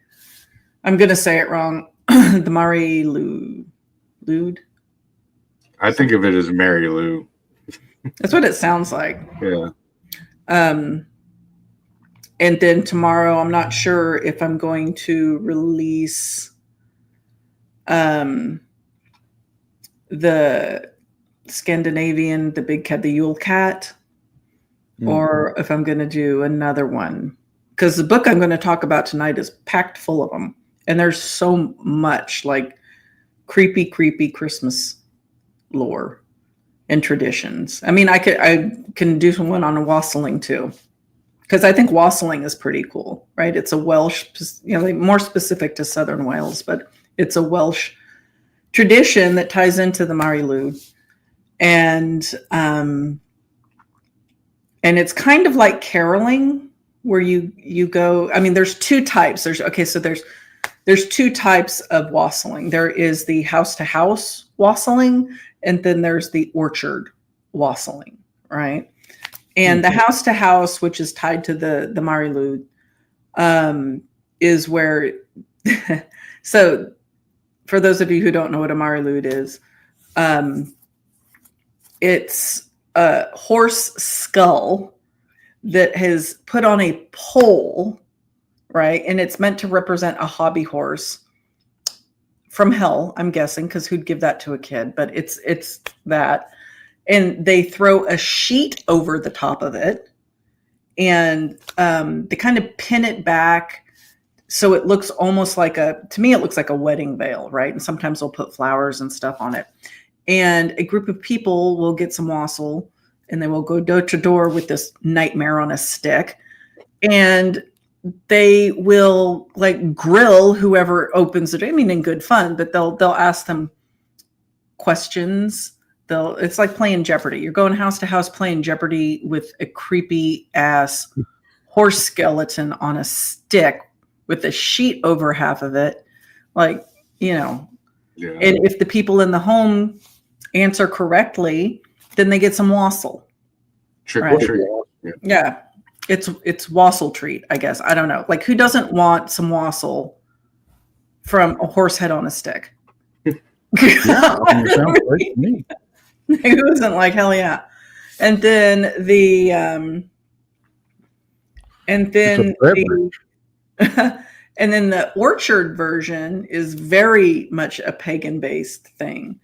I'm going to say it wrong. The Mari Lwyd. I think of it as Mary Lou. That's what it sounds like. Yeah. And then tomorrow, I'm not sure if I'm going to release the Scandinavian, the big cat, the Yule cat, or if I'm going to do another one. Because the book I'm going to talk about tonight is packed full of them. And there's so much like creepy Christmas lore and traditions. I mean, I can do one on wassailing too. Because I think wassailing is pretty cool, right? It's a Welsh, like more specific to Southern Wales, but it's a Welsh tradition that ties into the Mari Lwyd. And it's kind of like caroling, where you go. I mean, there's two types. There's two types of wassailing. There is the house to house wassailing, and then there's the orchard wassailing, right? And the house to house, which is tied to the Mari Lwyd, is where. So, for those of you who don't know what a Mari Lwyd is, it's a horse skull that has put on a pole, right? And it's meant to represent a hobby horse from hell, I'm guessing, because who'd give that to a kid? But it's that. And they throw a sheet over the top of it, and they kind of pin it back so it looks almost like to me, it looks like a wedding veil, right? And sometimes they'll put flowers and stuff on it. And a group of people will get some wassail, and they will go door to door with this nightmare on a stick, and they will like grill whoever opens it. I mean, in good fun, but they'll ask them questions. It's like playing Jeopardy. You're going house to house playing Jeopardy with a creepy ass horse skeleton on a stick with a sheet over half of it. Like, and if the people in the home answer correctly, then they get some wassail. Trick or treat. Yeah. It's wassail treat, I guess. I don't know. Like, who doesn't want some wassail from a horse head on a stick? Yeah, it sounds great to me. Who isn't like, hell yeah. And then and then the orchard version is very much a pagan based thing,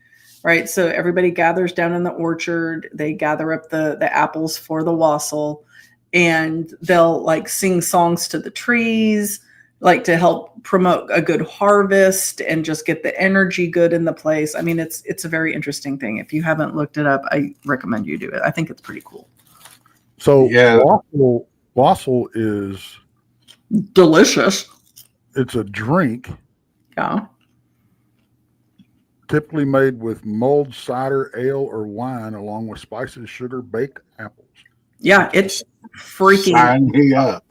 right? So everybody gathers down in the orchard, they gather up the apples for the wassail, and they'll like sing songs to the trees, like to help promote a good harvest and just get the energy good in the place. I mean, it's a very interesting thing. If you haven't looked it up, I recommend you do it. I think it's pretty cool. So wassail is delicious. It's a drink. Yeah. Typically made with mulled cider, ale, or wine, along with spices, sugar, baked apples. Yeah, it's freaking. Sign me up.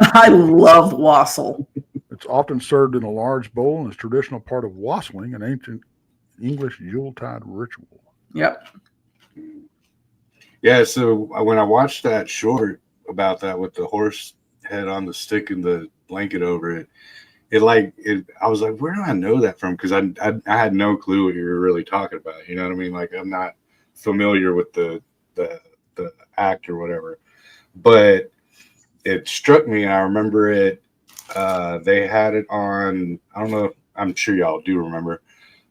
I love wassail. It's often served in a large bowl and is a traditional part of wassailing, an ancient English Yuletide ritual. Yep. Yeah, so when I watched that short about that with the horse head on the stick and the blanket over it, I was like, where do I know that from? Because I had no clue what you were really talking about. You know what I mean? Like, I'm not familiar with the act or whatever, but it struck me. I remember it. They had it on. I don't know. I'm sure y'all do remember.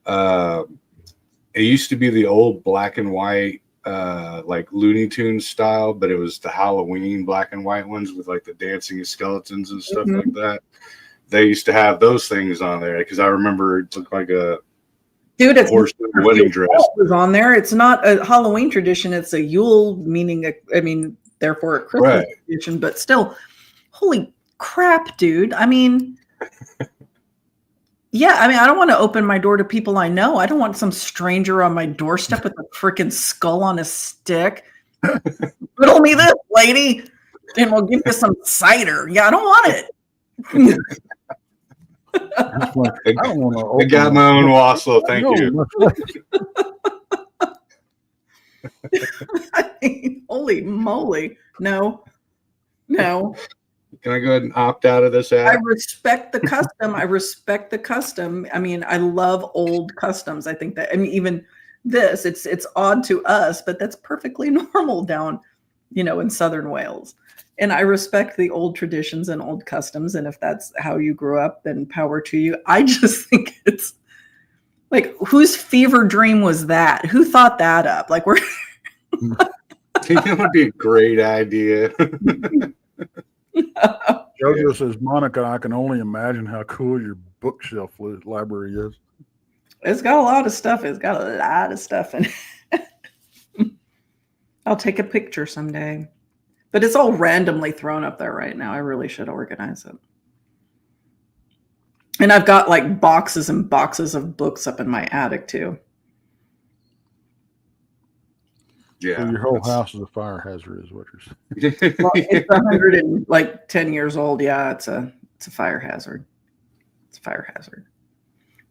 It used to be the old black and white, like Looney Tunes style, but it was the Halloween black and white ones with like the dancing skeletons and stuff like that. They used to have those things on there because I remember it looked like a horse wedding dress was on there. It's not a Halloween tradition. It's a Yule, meaning therefore a Christmas tradition, but still, holy crap, dude. I mean, yeah, I don't want to open my door to people I know. I don't want some stranger on my doorstep with a freaking skull on a stick. Riddle me this, lady, and we'll give you some cider. Yeah, I don't want it. I don't want to. I got my own wassail. Thank you. I mean, holy moly. No. Can I go ahead and opt out of this app? I respect the custom. I mean, I love old customs. I think that, even this, it's odd to us, but that's perfectly normal down, in Southern Wales. And I respect the old traditions and old customs. And if that's how you grew up, then power to you. I just think it's like, whose fever dream was that? Who thought that up? Like, we're. I think that would be a great idea. Jojo says, Monica, I can only imagine how cool your bookshelf library is. It's got a lot of stuff. It's got a lot of stuff in it. I'll take a picture someday. But it's all randomly thrown up there right now. I really should organize it. And I've got like boxes and boxes of books up in my attic too. Yeah. So your whole house is a fire hazard, is what you're saying. Well, it's 110 years old. Yeah, it's a fire hazard. It's a fire hazard.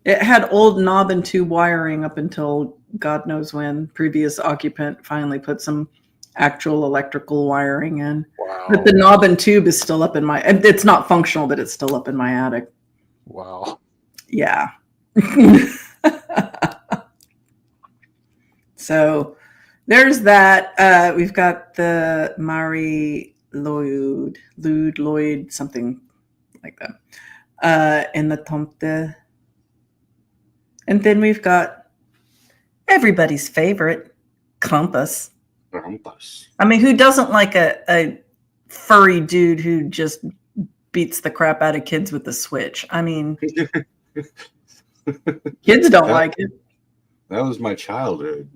It had old knob and tube wiring up until God knows when. Previous occupant finally put some actual electrical wiring in. Wow. But the knob and tube is still up in my. It's not functional, but it's still up in my attic. Wow. Yeah. So there's that. We've got the Mari Lwyd, something like that, and the Tomte. And then we've got everybody's favorite, Krampus. Krampus. I mean, who doesn't like a furry dude who just beats the crap out of kids with the switch? I mean, kids don't like it. That was my childhood.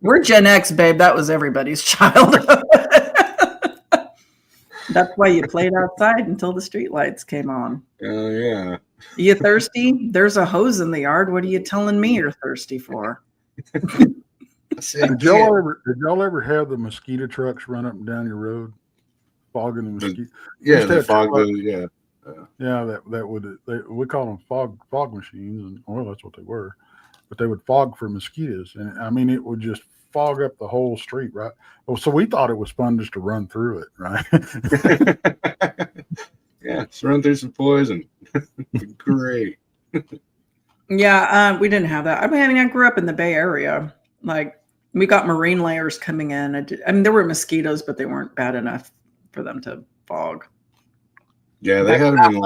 We're Gen X, babe. That was everybody's childhood. That's why you played outside until the streetlights came on. Oh, yeah. You thirsty? There's a hose in the yard. What are you telling me you're thirsty for? Did y'all ever have the mosquito trucks run up and down your road, fogging the mosquito? Yeah, the fog. Yeah. Yeah, we call them fog machines, and well, that's what they were. But they would fog for mosquitoes, and I mean, it would just fog up the whole street, right? Well, so we thought it was fun just to run through it, right? Yeah, just run through some poison. Great. Yeah, we didn't have that. I mean, I grew up in the Bay Area. Like, we got marine layers coming in. I mean, there were mosquitoes, but they weren't bad enough for them to fog. Yeah, they had them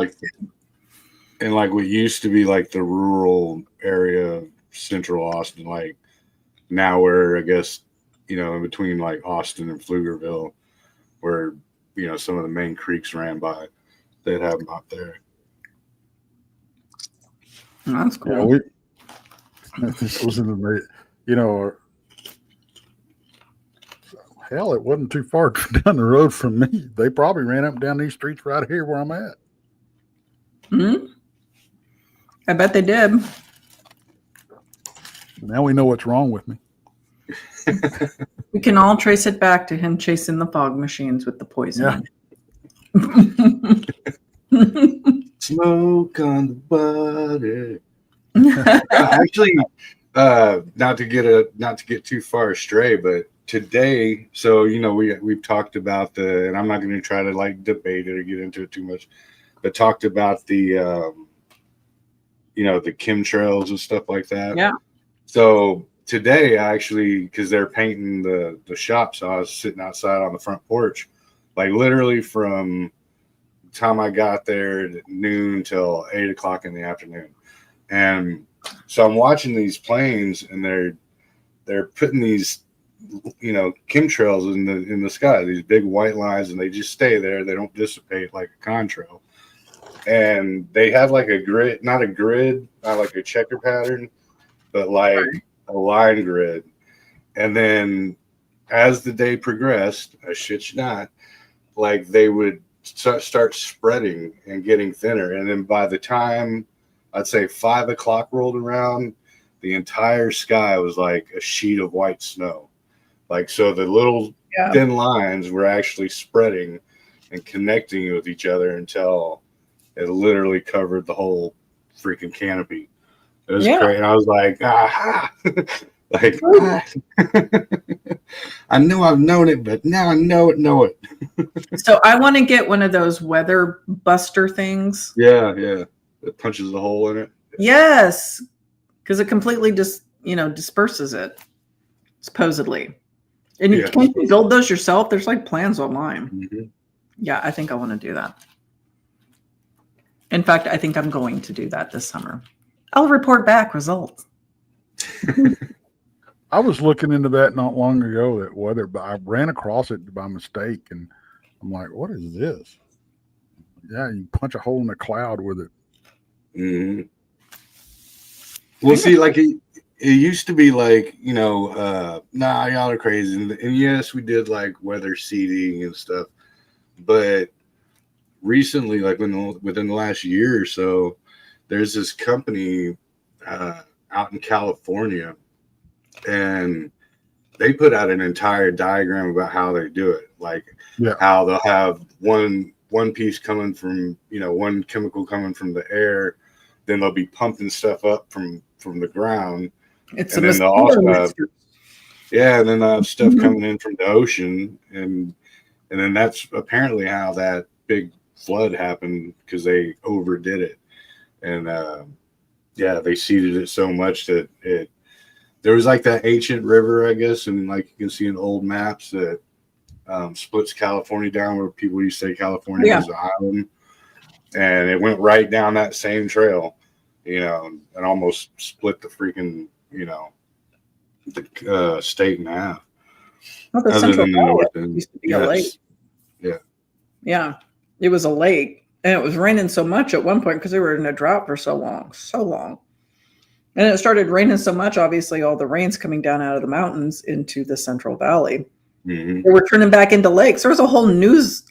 in like what used to be like the rural area of central Austin, like now where I guess, in between like Austin and Pflugerville, where, some of the main creeks ran by, they'd have them out there. Oh, that's cool. Yeah, it was in the, hell, it wasn't too far down the road from me. They probably ran up and down these streets right here where I'm at. Hmm. I bet they did. Now we know what's wrong with me. We can all trace it back to him chasing the fog machines with the poison. Yeah. Smoke on the butter. Actually, not to get too far astray, but today, so we've talked about and I'm not going to try to like debate it or get into it too much, but talked about the the chemtrails and stuff like that. Yeah. So today, actually, because they're painting the shop, so I was sitting outside on the front porch, like literally from the time I got there at noon till 8 o'clock in the afternoon. And so I'm watching these planes, and they're putting these chemtrails in the sky, these big white lines, and they just stay there. They don't dissipate like a contrail. And they have like a grid, not like a checker pattern, but like a line grid. And then as the day progressed, I shit you not, like they would start spreading and getting thinner. And then by the time I'd say 5 o'clock rolled around, the entire sky was like a sheet of white snow. Like, so the little thin lines were actually spreading and connecting with each other until it literally covered the whole freaking canopy. It was crazy. I was like, aha! Like, I know I've known it, but now I know it. So I want to get one of those weather buster things. Yeah. It punches a hole in it. Yes, because it completely disperses it, supposedly. And can't you build those yourself? There's like plans online. Mm-hmm. Yeah, I think I want to do that. In fact, I think I'm going to do that this summer. I'll report back results. I was looking into that not long ago, that weather, but I ran across it by mistake, and I'm like, what is this? Yeah, you punch a hole in the cloud with it. Mm-hmm. Well, see, like it used to be like, nah, y'all are crazy. And yes, we did like weather seeding and stuff. But recently, like within the last year or so, there's this company out in California, and they put out an entire diagram about how they do it. Like how they'll have one piece coming from, one chemical coming from the air, then they'll be pumping stuff up from the ground. It's and then they'll also have, and then they'll have stuff coming in from the ocean, and then that's apparently how that big flood happened, because they overdid it. And they seeded it so much that there was like that ancient river, I guess, and like you can see in old maps that splits California down, where people used to say California was an island, and it went right down that same trail, and almost split the freaking, the state in half. Well, the Central Valley used to be a lake. Yeah. Yeah. It was a lake, and it was raining so much at one point because they were in a drought for so long. And it started raining so much, obviously, all the rain's coming down out of the mountains into the Central Valley. Mm-hmm. They were turning back into lakes. There was a whole news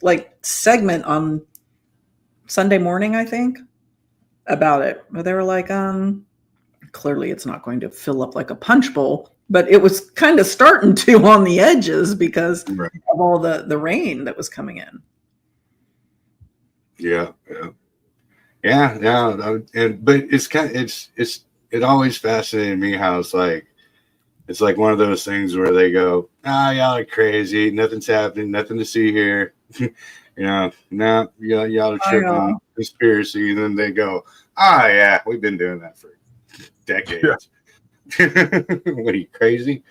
segment on Sunday morning, I think, about it, where they were like, clearly it's not going to fill up like a punch bowl, but it was kind of starting to on the edges because of all the rain that was coming in. Yeah. But it always fascinated me how it's like one of those things where they go, y'all are crazy, nothing's happening, nothing to see here. Y'all are tripping, conspiracy. And then they go, we've been doing that for decades. What are you, crazy?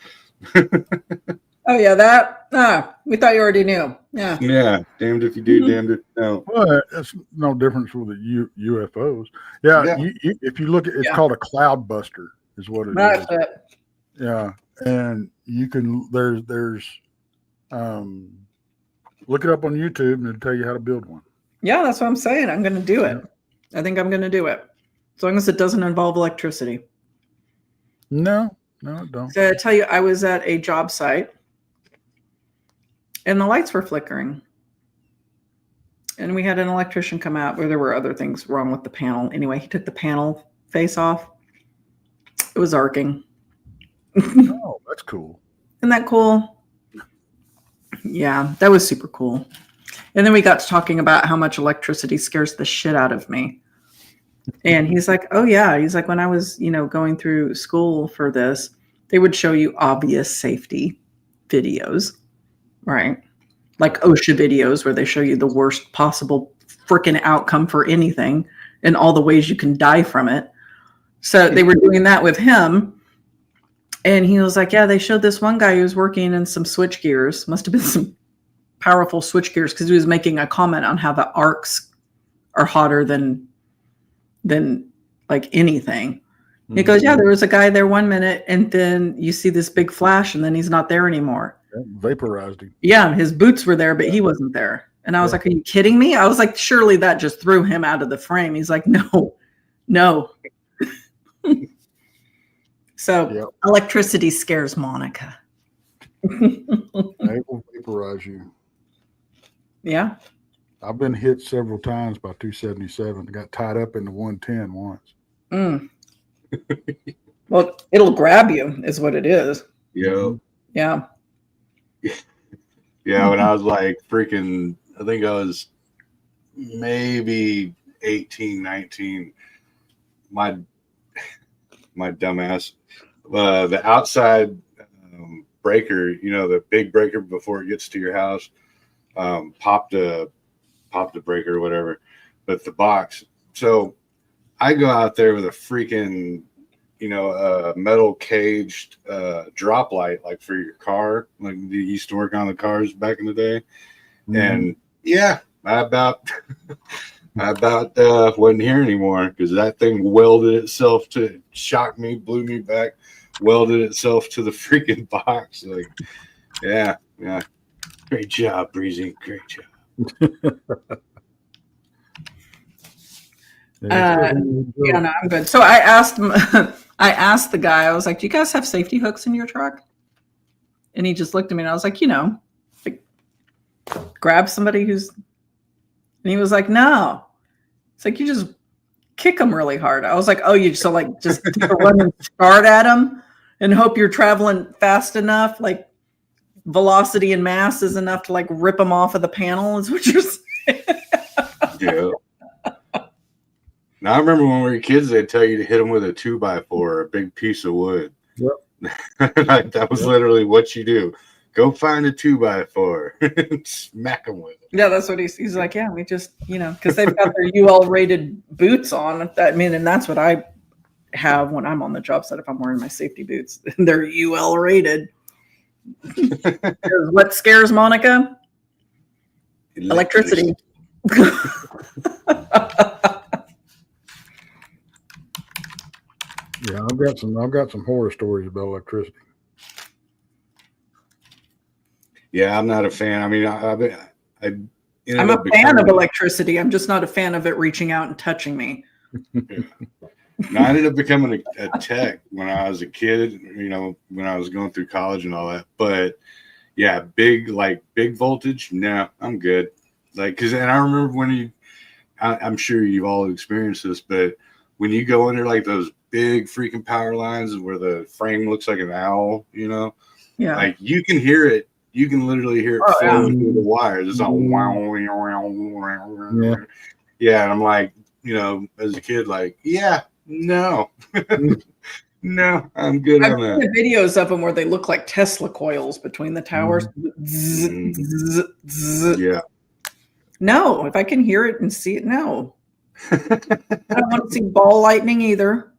Oh yeah, that we thought you already knew. Yeah, damned if you do, damned if you don't. Well, it's no difference with the UFOs. If you look at, it's called a cloud buster, is what it is. It. Yeah, and you can there's look it up on YouTube, and it'll tell you how to build one. Yeah, that's what I'm saying. I'm going to do it. I think I'm going to do it, as long as it doesn't involve electricity. No, it don't. So I tell you, I was at a job site, and the lights were flickering. And we had an electrician come out, where there were other things wrong with the panel. Anyway, he took the panel face off. It was arcing. Oh, that's cool. Isn't that cool? Yeah, that was super cool. And then we got to talking about how much electricity scares the shit out of me. And he's like, oh yeah. He's like, when I was, going through school for this, they would show you obvious safety videos, right? Like OSHA videos where they show you the worst possible freaking outcome for anything and all the ways you can die from it. So they were doing that with him. And he was like, yeah, they showed this one guy who was working in some switch gears. Must have been some powerful switch gears, because he was making a comment on how the arcs are hotter than like anything. Mm-hmm. He goes, yeah, there was a guy there 1 minute, and then you see this big flash, and then he's not there anymore. Vaporized him. Yeah, his boots were there, but he wasn't there. And I was like, are you kidding me? I was like, surely that just threw him out of the frame. He's like, no. So electricity scares Monica. It will vaporize you. Yeah. I've been hit several times by 277. I got tied up in the 110 once. Well, it'll grab you is what it is. Yeah. Yeah. Yeah, when I was like freaking, I think I was maybe 18, 19, my dumbass, the outside breaker, the big breaker before it gets to your house, popped a breaker or whatever, but the box. So I go out there with a freaking a metal caged drop light, like for your car, like they used to work on the cars back in the day. And yeah, I about wasn't here anymore because that thing welded itself to shock me, blew me back, welded itself to the freaking box. Like, yeah. Great job, Breezy. Great job. Yeah, no, I'm good. So I asked him, I asked the guy, I was like, do you guys have safety hooks in your truck? And he just looked at me and I was like, like, grab somebody and he was like, no. It's like, you just kick them really hard. I was like, oh, just take a run and start at them and hope you're traveling fast enough, like velocity and mass is enough to like rip them off of the panel is what you're saying. Yeah. Now, I remember when we were kids, they'd tell you to hit them with a 2x4 or a big piece of wood. Yep. Like, that was literally what you do. Go find a 2x4 and smack them with it. Yeah, that's what he's like. Yeah, we just, because they've got their UL rated boots on. I mean, and that's what I have when I'm on the job site if I'm wearing my safety boots. They're UL rated. What scares Monica? Electricity. Yeah, I've got some horror stories about electricity. Yeah, I'm not a fan. I mean, I'm a fan of electricity. I'm just not a fan of it reaching out and touching me. Yeah. I ended up becoming a tech when I was a kid, when I was going through college and all that. But yeah, big voltage. No, I'm good. And I remember I'm sure you've all experienced this, but when you go under like those big freaking power lines where the frame looks like an owl, yeah, like you can hear it. You can literally hear it flowing through the wires. It's all wow. Yeah, and I'm like, as a kid, like, yeah, no, no, I'm good on that. I've seen videos of them where they look like Tesla coils between the towers. Yeah. No, if I can hear it and see it, no. I don't want to see ball lightning either,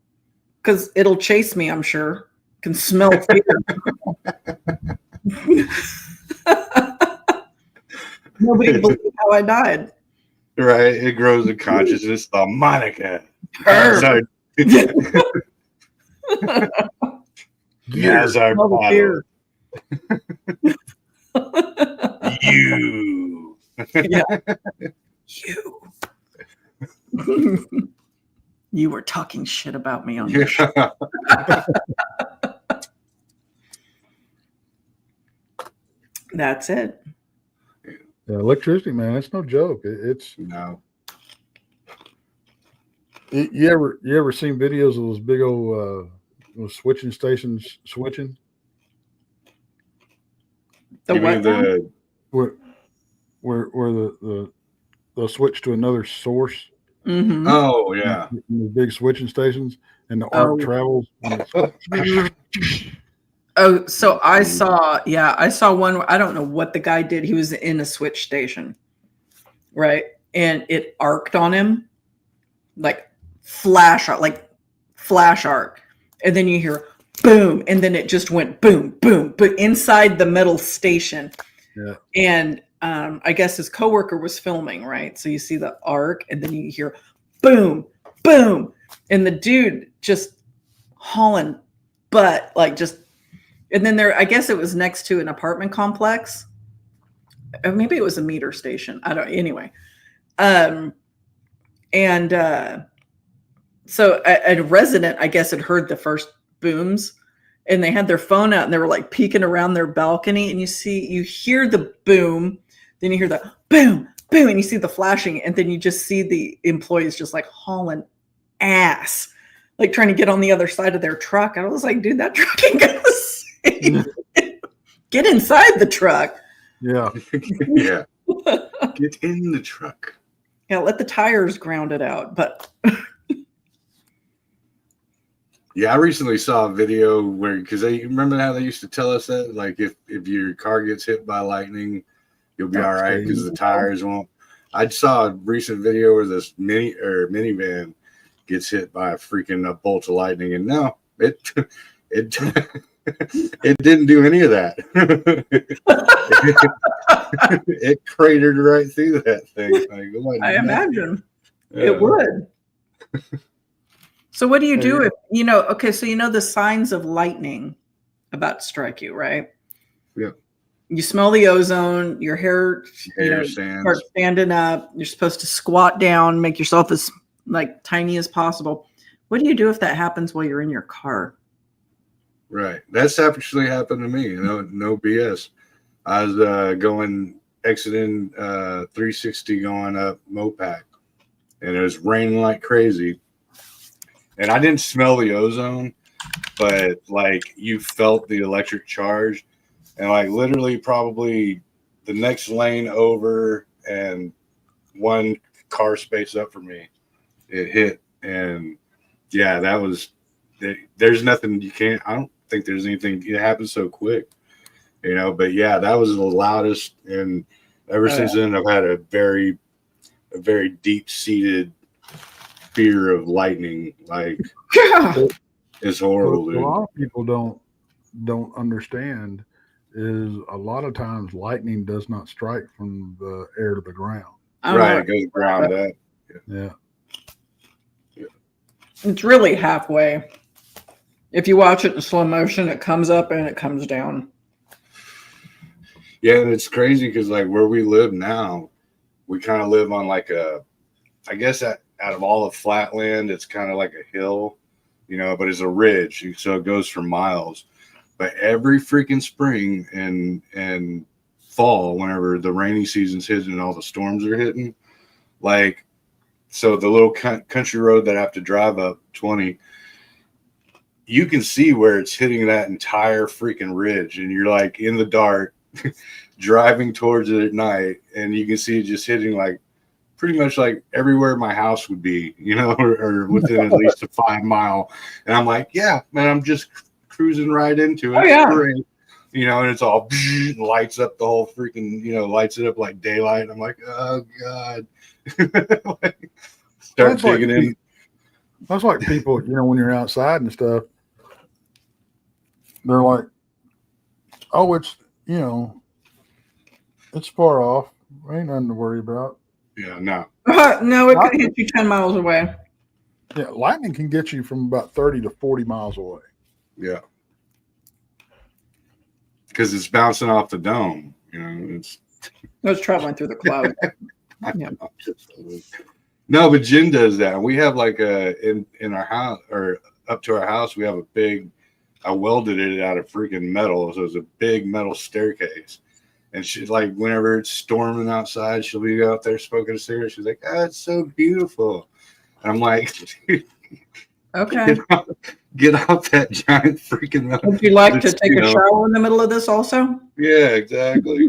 because it'll chase me, I'm sure. Can smell fear. Nobody believed how I died. Right. It grows in consciousness. The Monica. Sorry. As our bottle. You. Yeah. You were talking shit about me on your show. That's it. Yeah, electricity, man, it's no joke. It's no. You ever seen videos of those big old those switching stations switching? Where they'll switch to another source. Mm-hmm. Oh yeah, the big switching stations, and the arc travels. Oh, so I saw one. I don't know what the guy did. He was in a switch station, right? And it arced on him, like flash arc. And then you hear boom, and then it just went boom, boom, but inside the metal station. Yeah. And I guess his coworker was filming, right? So you see the arc, and then you hear boom, boom, and the dude just hauling butt, like just. And then I guess it was next to an apartment complex. Or maybe it was a meter station. Anyway. So a resident, I guess, had heard the first booms, and they had their phone out and they were like peeking around their balcony, and you hear the boom, then you hear the boom, boom, and you see the flashing, and then you just see the employees just like hauling ass, like trying to get on the other side of their truck. And I was like, dude, that truck ain't gonna get inside the truck. Yeah. Yeah. Get in the truck. Yeah, let the tires ground it out. But yeah, I recently saw a video because they remember how they used to tell us that, like, if your car gets hit by lightning, you'll be all right because the tires won't. I saw a recent video where this minivan gets hit by a bolt of lightning, and no, It it it didn't do any of that. It cratered right through that thing. Like, oh, I imagine yeah. it would. So what do you do Yeah. if okay, so the signs of lightning about to strike you, right? Yeah. You smell the ozone, your hair, Hair stands. starts standing up. You're supposed to squat down, make yourself as like tiny as possible. What do you do if that happens while you're in your car? Right. That's actually happened to me. No BS. I was exiting 360 going up Mopac, and it was raining like crazy. And I didn't smell the ozone, but like you felt the electric charge, and like literally probably the next lane over and one car space up for me, it hit. And yeah, that was, there's nothing you can't, I don't think there's anything, it happened so quick, but yeah, that was the loudest. And ever since then, I've had a very deep seated fear of lightning. Like, it's horrible, What dude. a lot of people don't understand is a lot of times lightning does not strike from the air to the ground. Right, it goes ground up. Yeah. It's really halfway. If you watch it in slow motion, it comes up and it comes down. Yeah, and it's crazy because like where we live now, we kind of live on like I guess out of all the flat land, it's kind of like a hill, but it's a ridge, so it goes for miles. But every freaking spring and fall, whenever the rainy season's hitting and all the storms are hitting, like, so the little country road that I have to drive up 20, you can see where it's hitting that entire freaking ridge, and you're like in the dark driving towards it at night, and you can see it just hitting like pretty much like everywhere my house would be, or within at least a 5 mile. And I'm like, yeah, man, I'm just cruising right into it. Oh, yeah. Great. And it's all lights up the whole freaking, lights it up like daylight. I'm like, oh God. Start digging in. That's like people, when you're outside and stuff, they're like, oh, it's far off. Ain't nothing to worry about. Yeah, no. No, it could hit you 10 miles away. Yeah, lightning can get you from about 30 to 40 miles away. Yeah. Because it's bouncing off the dome. It's traveling through the cloud. Yeah. No, but Jen does that. We have like in our house, or up to our house, we have a big, I welded it out of freaking metal. So it's a big metal staircase. And she's like, whenever it's storming outside, she'll be out there smoking a cigarette. She's like, oh, it's so beautiful. And I'm like, dude, okay. Get off that giant freaking metal. Would you like to take a shower in the middle of this also? Yeah, exactly.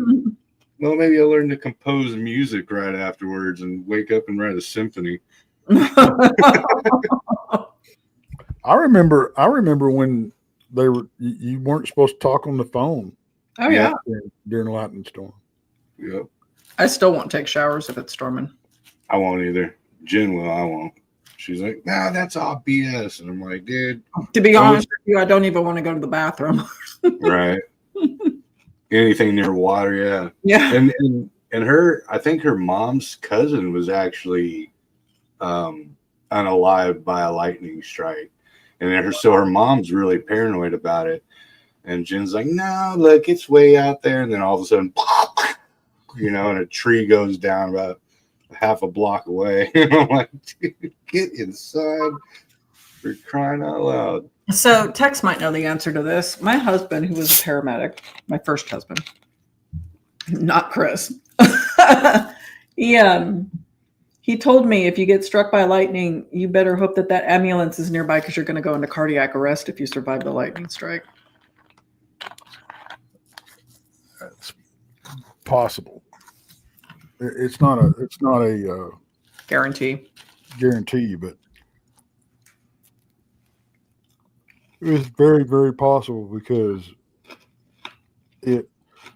Well, maybe I'll learn to compose music right afterwards and wake up and write a symphony. I remember when you weren't supposed to talk on the phone. Oh yeah. During a lightning storm. Yep. I still won't take showers if it's storming. I won't either. Jen will. I won't. She's like, nah, that's all BS. And I'm like, dude. To be honest with you, I don't even want to go to the bathroom. Right. Anything near water, yeah. Yeah. And her, I think her mom's cousin was actually unalived by a lightning strike. And so her mom's really paranoid about it. And Jen's like, no, look, it's way out there. And then all of a sudden, pop, and a tree goes down about half a block away. And I'm like, dude, get inside. You're crying out loud. So Tex might know the answer to this. My husband, who was a paramedic, my first husband, not Chris, he told me if you get struck by lightning, you better hope that ambulance is nearby because you're going to go into cardiac arrest if you survive the lightning strike. That's possible. It's not a Guarantee, but it's very, very possible because the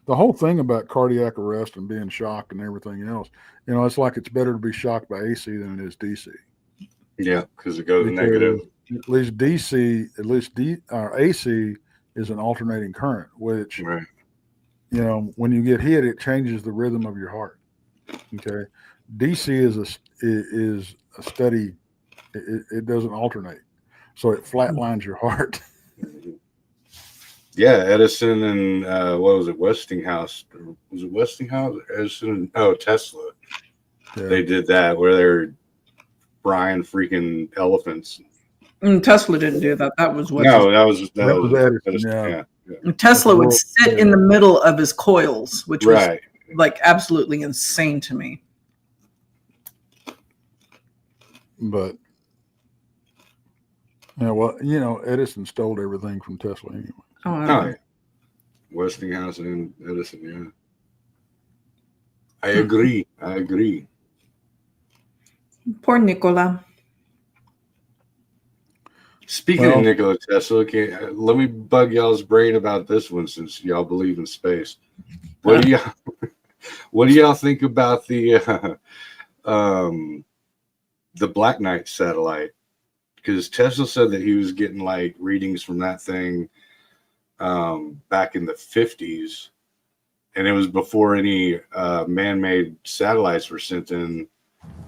whole thing about cardiac arrest and being shocked and everything else, it's like it's better to be shocked by AC than it is DC. Yeah, because it goes negative. at least DC, at least AC is an alternating current, which Right. When you get hit, it changes the rhythm of your heart. Okay, DC is a steady. It doesn't alternate, so it flatlines your heart. Yeah, Edison and what was it, Westinghouse? Was it Westinghouse? Edison? Tesla. Yeah. They did that where they're frying freaking elephants. Tesla didn't do that. That was what. No, that was Edison. Yeah. Tesla would sit in the middle of his coils, which was Right. like absolutely insane to me. But Edison stole everything from Tesla anyway. Oh, yeah. Westinghouse and Edison, yeah. I agree. Poor Nikola. Speaking of Nikola Tesla, let me bug y'all's brain about this one since y'all believe in space. What do y'all think about the Black Knight satellite? Because Tesla said that he was getting like readings from that thing back in the 50s, and it was before any man-made satellites were sent in,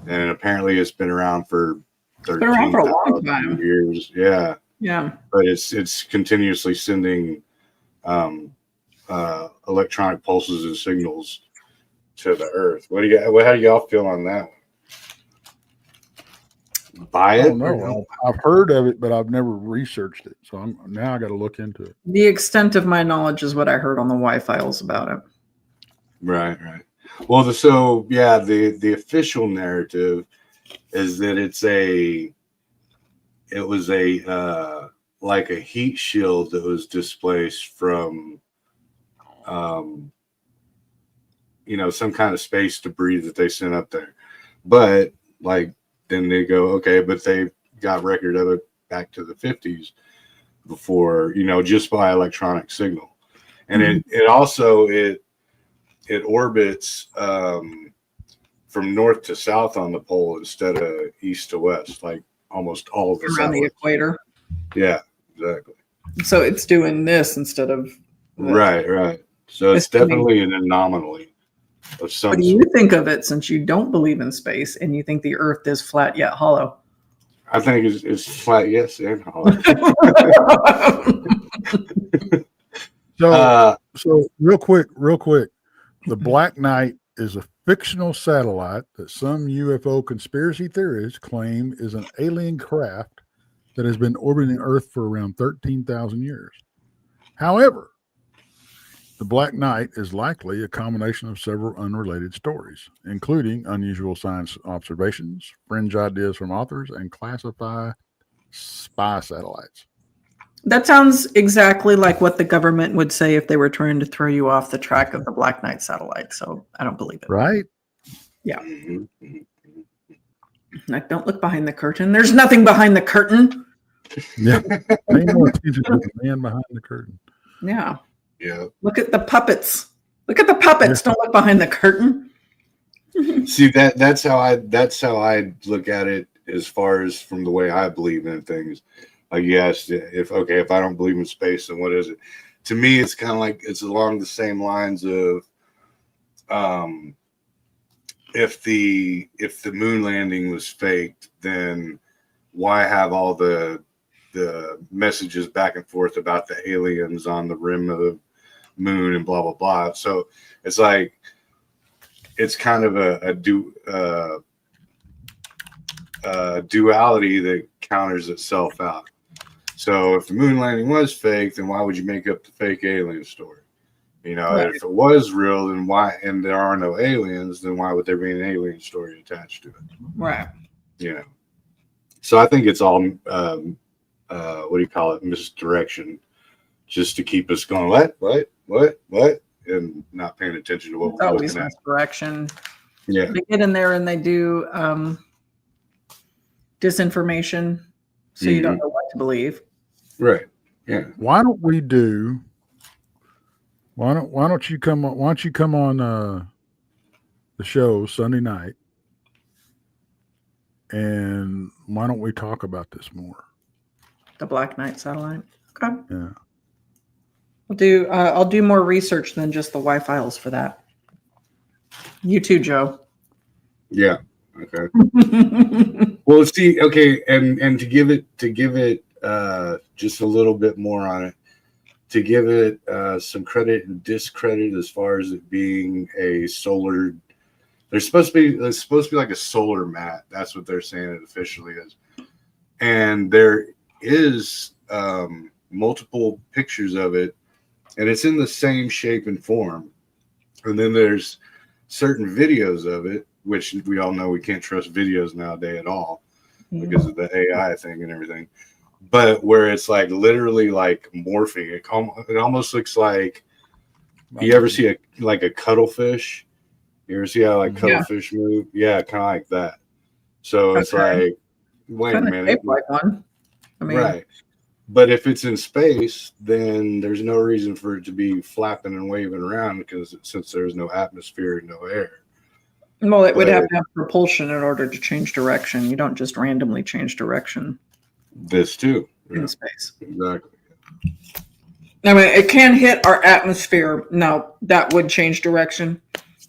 and apparently it's been around for 13,000 years. Yeah. But it's continuously sending electronic pulses and signals to the Earth. How do y'all feel on that one? Buy it? I don't know. I've heard of it, but I've never researched it. So now I got to look into it. The extent of my knowledge is what I heard on the Y-Files about it. Right. Well, the official narrative is that it was like a heat shield that was displaced from some kind of space debris that they sent up there. But then they go, okay, but they got record of it back to the 50s before, just by electronic signal. And it also orbits from north to south on the pole instead of east to west, like almost all of the around the equator. Yeah, exactly. So it's doing this instead of right. So it's definitely an anomaly of some What do you think of it, since you don't believe in space and you think the Earth is flat yet hollow? I think it's flat, yes, and hollow. So real quick, the Black Knight is a fictional satellite that some UFO conspiracy theorists claim is an alien craft that has been orbiting Earth for around 13,000 years. However, the Black Knight is likely a combination of several unrelated stories, including unusual science observations, fringe ideas from authors, and classified spy satellites. That sounds exactly like what the government would say if they were trying to throw you off the track of the Black Knight satellite. So I don't believe it. Right? Yeah. Like, don't look behind the curtain. There's nothing behind the curtain. Yeah. Pay more attention to the man behind the curtain. Yeah. Yeah. Look at the puppets. Look at the puppets. Yeah. Don't look behind the curtain. See, that's how I look at it as far as from the way I believe in things. Like you asked if I don't believe in space, then what is it? To me, it's kind of like it's along the same lines of if the moon landing was faked, then why have all the messages back and forth about the aliens on the rim of the moon and blah blah blah? So it's like it's kind of a duality that counters itself out. So if the moon landing was fake, then why would you make up the fake alien story? Right. If it was real, then why? And there are no aliens, then why would there be an alien story attached to it? Right. So I think it's all what do you call it? Misdirection, just to keep us going. What? And not paying attention to what we're looking at. Misdirection. Yeah. They get in there and they do disinformation, so you don't know what to believe. Right. Yeah. Why don't you come on the show Sunday night, and why don't we talk about this more? The Black Knight satellite. Okay. Yeah. I'll do more research than just the Y-files for that. You too, Joe. Yeah. Okay. Well, see, okay, and to give it just a little bit more on it, to give it some credit and discredit as far as it being a solar. It's supposed to be like a solar mat. That's what they're saying it officially is. And there is multiple pictures of it, and it's in the same shape and form. And then there's certain videos of it, which we all know we can't trust videos nowadays at all because of the AI thing and everything. But where it's like literally like morphing, it almost looks like. You ever see a cuttlefish? You ever see how like cuttlefish move? Yeah, kind of like that. So it's like, wait a minute, like one. I mean, right? But if it's in space, then there's no reason for it to be flapping and waving around since there's no atmosphere and no air. Well, it would have to have propulsion in order to change direction. You don't just randomly change direction. This too in space. Exactly. I mean, it can hit our atmosphere. Now, that would change direction.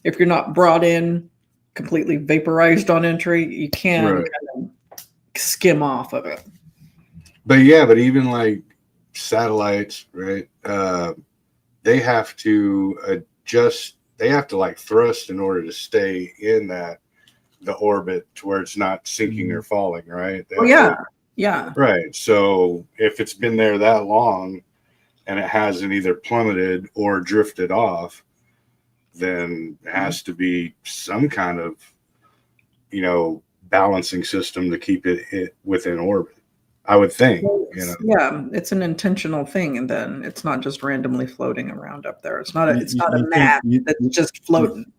If you're not brought in, completely vaporized on entry, you can kind of skim off of it. But even like satellites, right? They have to adjust. They have to like thrust in order to stay in the orbit to where it's not sinking or falling, right? Yeah. Right. So if it's been there that long and it hasn't either plummeted or drifted off, then it has to be some kind of, balancing system to keep it within orbit. I would think. Yeah, it's an intentional thing, and then it's not just randomly floating around up there. It's not a mat that's just floating.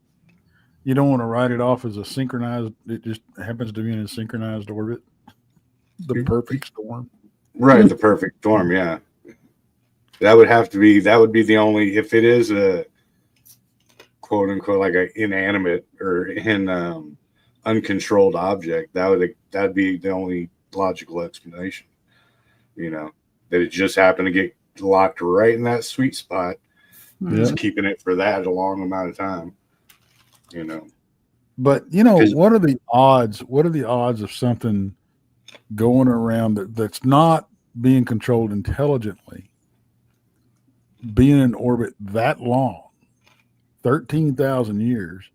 You don't want to write it off as a synchronized. It just happens to be in a synchronized orbit. The perfect storm. Right, the perfect storm. Yeah, that would be the only, if it is a quote unquote like an inanimate or uncontrolled object, that'd be the only logical explanation, that it just happened to get locked right in that sweet spot, just keeping it for that a long amount of time, But what are the odds? What are the odds of something going around that's not being controlled intelligently, being in orbit that long, 13,000 years,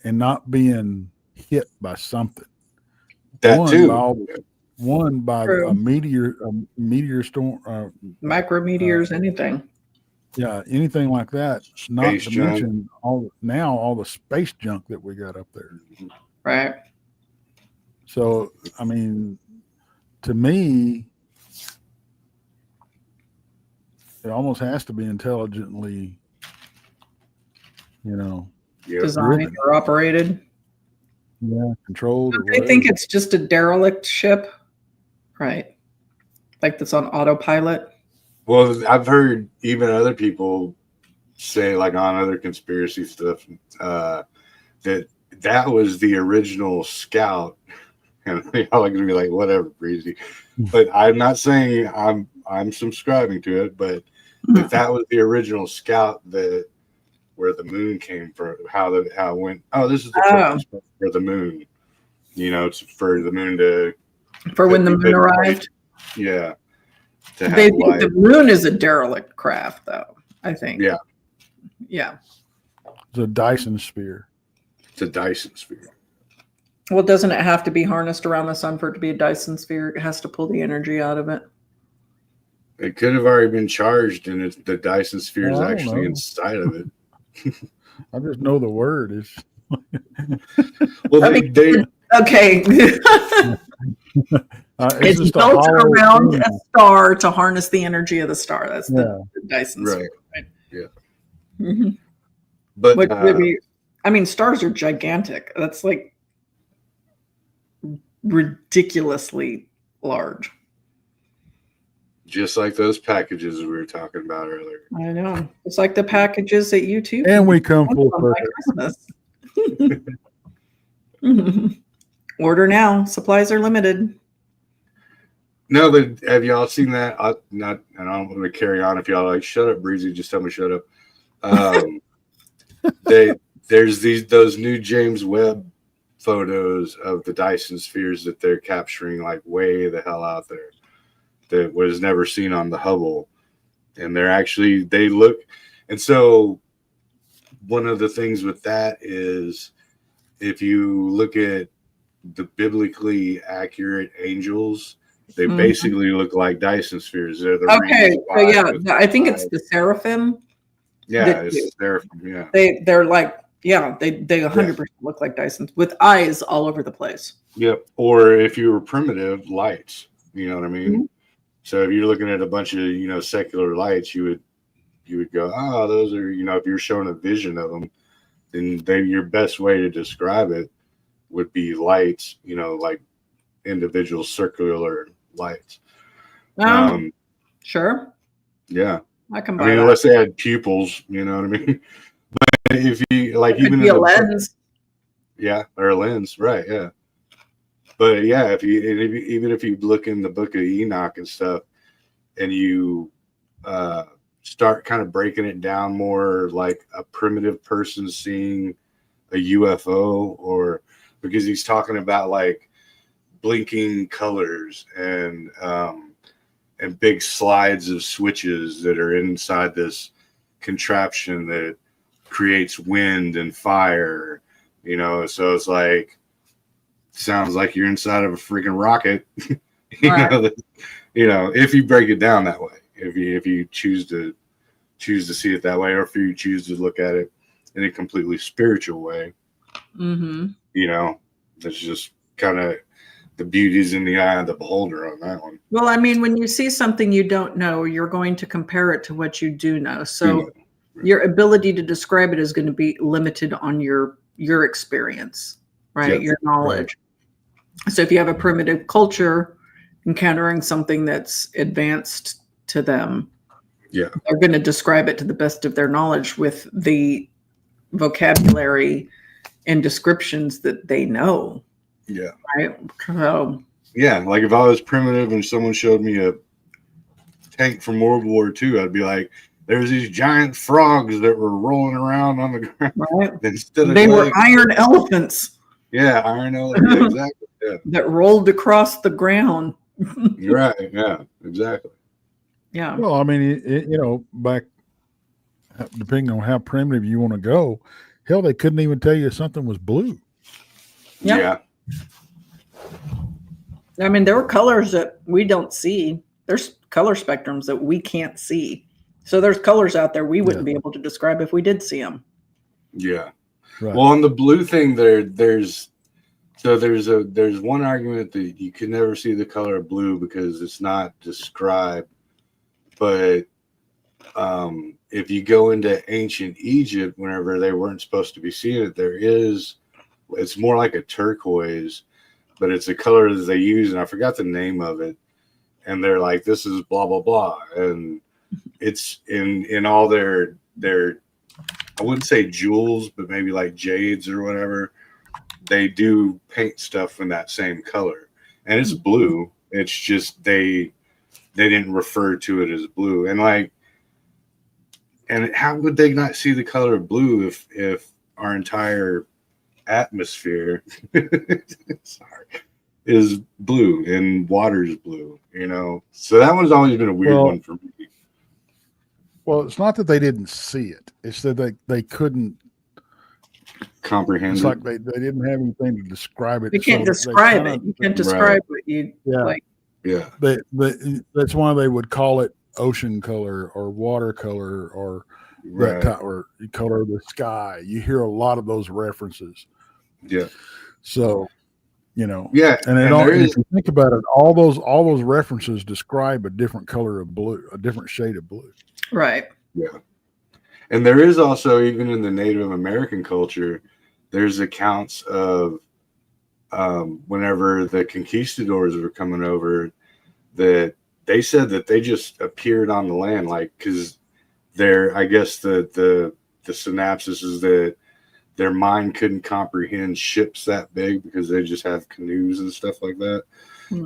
and not being hit by something? One by a meteor storm, micrometeors, anything. Yeah, anything like that. Not to mention all the space junk that we got up there. Right. So, I mean, to me, it almost has to be intelligently, designed or operated. Yeah, controlled. I think it's just a derelict ship, right? Like that's on autopilot. Well, I've heard even other people say, like on other conspiracy stuff, that was the original Scout, and y'all are gonna be like, whatever, breezy. But I'm not saying I'm subscribing to it, but that was the original Scout where the moon came from, how it went. Oh, this is the purpose for the moon. It's for the moon when the moon arrived. Yeah. They think the moon is a derelict craft, though. I think. Yeah. Yeah. It's a Dyson sphere. It's a Dyson sphere. Well, doesn't it have to be harnessed around the sun for it to be a Dyson sphere? It has to pull the energy out of it. It could have already been charged, and the Dyson sphere is actually inside of it. I just know the word is. Well, okay. It's built around a star to harness the energy of the star. That's the Dyson sphere. Right? Yeah. Mm-hmm. But stars are gigantic. That's like ridiculously large. Just like those packages we were talking about earlier. I know. It's like the packages that you too. And we come full Christmas. Order now. Supplies are limited. No, but have y'all seen that? Not, and I don't want to carry on if y'all are like, shut up, Breezy. Just tell me shut up. There's those new James Webb photos of the Dyson spheres that they're capturing like way the hell out there that was never seen on the Hubble, and they look. And so one of the things with that is if you look at the biblically accurate angels, they basically look like Dyson spheres. They're the okay. So yeah, I think it's the seraphim. Yeah, it's seraphim. Yeah, they're like they 100% look like Dysons with eyes all over the place. Yep. Or if you were primitive, lights. You know what I mean? Mm-hmm. So if you're looking at a bunch of secular lights, you would go, oh, those are if you're showing a vision of them, then your best way to describe it would be lights. Like individual circular lights. Sure. Yeah. I can buy that. Unless they had pupils, you know what I mean? But if you like, it even in a lens. Yeah, or a lens, right? Yeah. But yeah, even if you look in the Book of Enoch and stuff, and you start kind of breaking it down more like a primitive person seeing a UFO, or because he's talking about like blinking colors and big slides of switches that are inside this contraption that creates wind and fire, so it's like, sounds like you're inside of a freaking rocket. If you break it down that way, if you choose to see it that way, or if you choose to look at it in a completely spiritual way, that's just kind of the beauty's in the eye of the beholder on that one. Well, I mean, when you see something you don't know, you're going to compare it to what you do know. So your ability to describe it is going to be limited on your experience, right? Yep. Your knowledge. Right. So if you have a primitive culture encountering something that's advanced to them, they're going to describe it to the best of their knowledge with the vocabulary and descriptions that they know. Yeah. Right. So, yeah, like if I was primitive and someone showed me a tank from World War II, I'd be like, there's these giant frogs that were rolling around on the ground. Right. Instead of they were iron elephants. Yeah, iron elephants. Yeah, exactly. Yeah. That rolled across the ground. You're right. Yeah, exactly. Yeah. Well, I mean, back, depending on how primitive you want to go, hell, they couldn't even tell you something was blue. Yeah. I mean, there were colors that we don't see. There's color spectrums that we can't see. So there's colors out there we wouldn't be able to describe if we did see them. Yeah. Right. Well, on the blue thing, there's one argument that you can never see the color of blue because it's not described. But if you go into ancient Egypt, whenever they weren't supposed to be seeing it, it's more like a turquoise, but it's a color that they use, and I forgot the name of it. And they're like, this is blah, blah, blah. And it's in all their, I wouldn't say jewels, but maybe like jades or whatever. They do paint stuff in that same color. And it's blue. It's just they didn't refer to it as blue. And how would they not see the color of blue if our entire atmosphere is blue and water's blue, So that one's always been a weird one for me. Well, it's not that they didn't see it. It's that they couldn't comprehend it's it. like they didn't have anything to describe it. You can't describe it. You can't describe what you like. Yeah. That's why they would call it ocean color or watercolor or or color of the sky. You hear a lot of those references. Yeah. So, Yeah. And if you think about it, all those references describe a different color of blue, a different shade of blue. Right. Yeah. And there is also, even in the Native American culture, there's accounts of whenever the conquistadors were coming over, that they said that they just appeared on the land, like, because I guess the synopsis is that their mind couldn't comprehend ships that big because they just have canoes and stuff like that.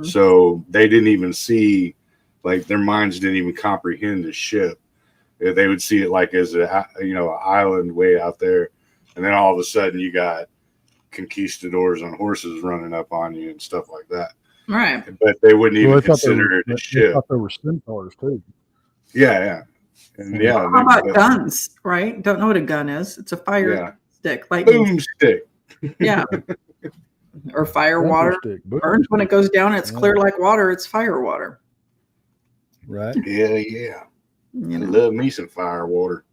So they didn't even see, like their minds didn't even comprehend a ship. They would see it like as a, an island way out there, and then all of a sudden you got conquistadors on horses running up on you and stuff like that. Right. But they wouldn't even consider it a ship. I thought there were centaurs too. Yeah. And How about guns? Right? Don't know what a gun is. It's a fire stick, boom stick. Yeah. Or fire water. Burns when it goes down. It's clear like water. It's fire water. Right. Yeah. I love me some fire water.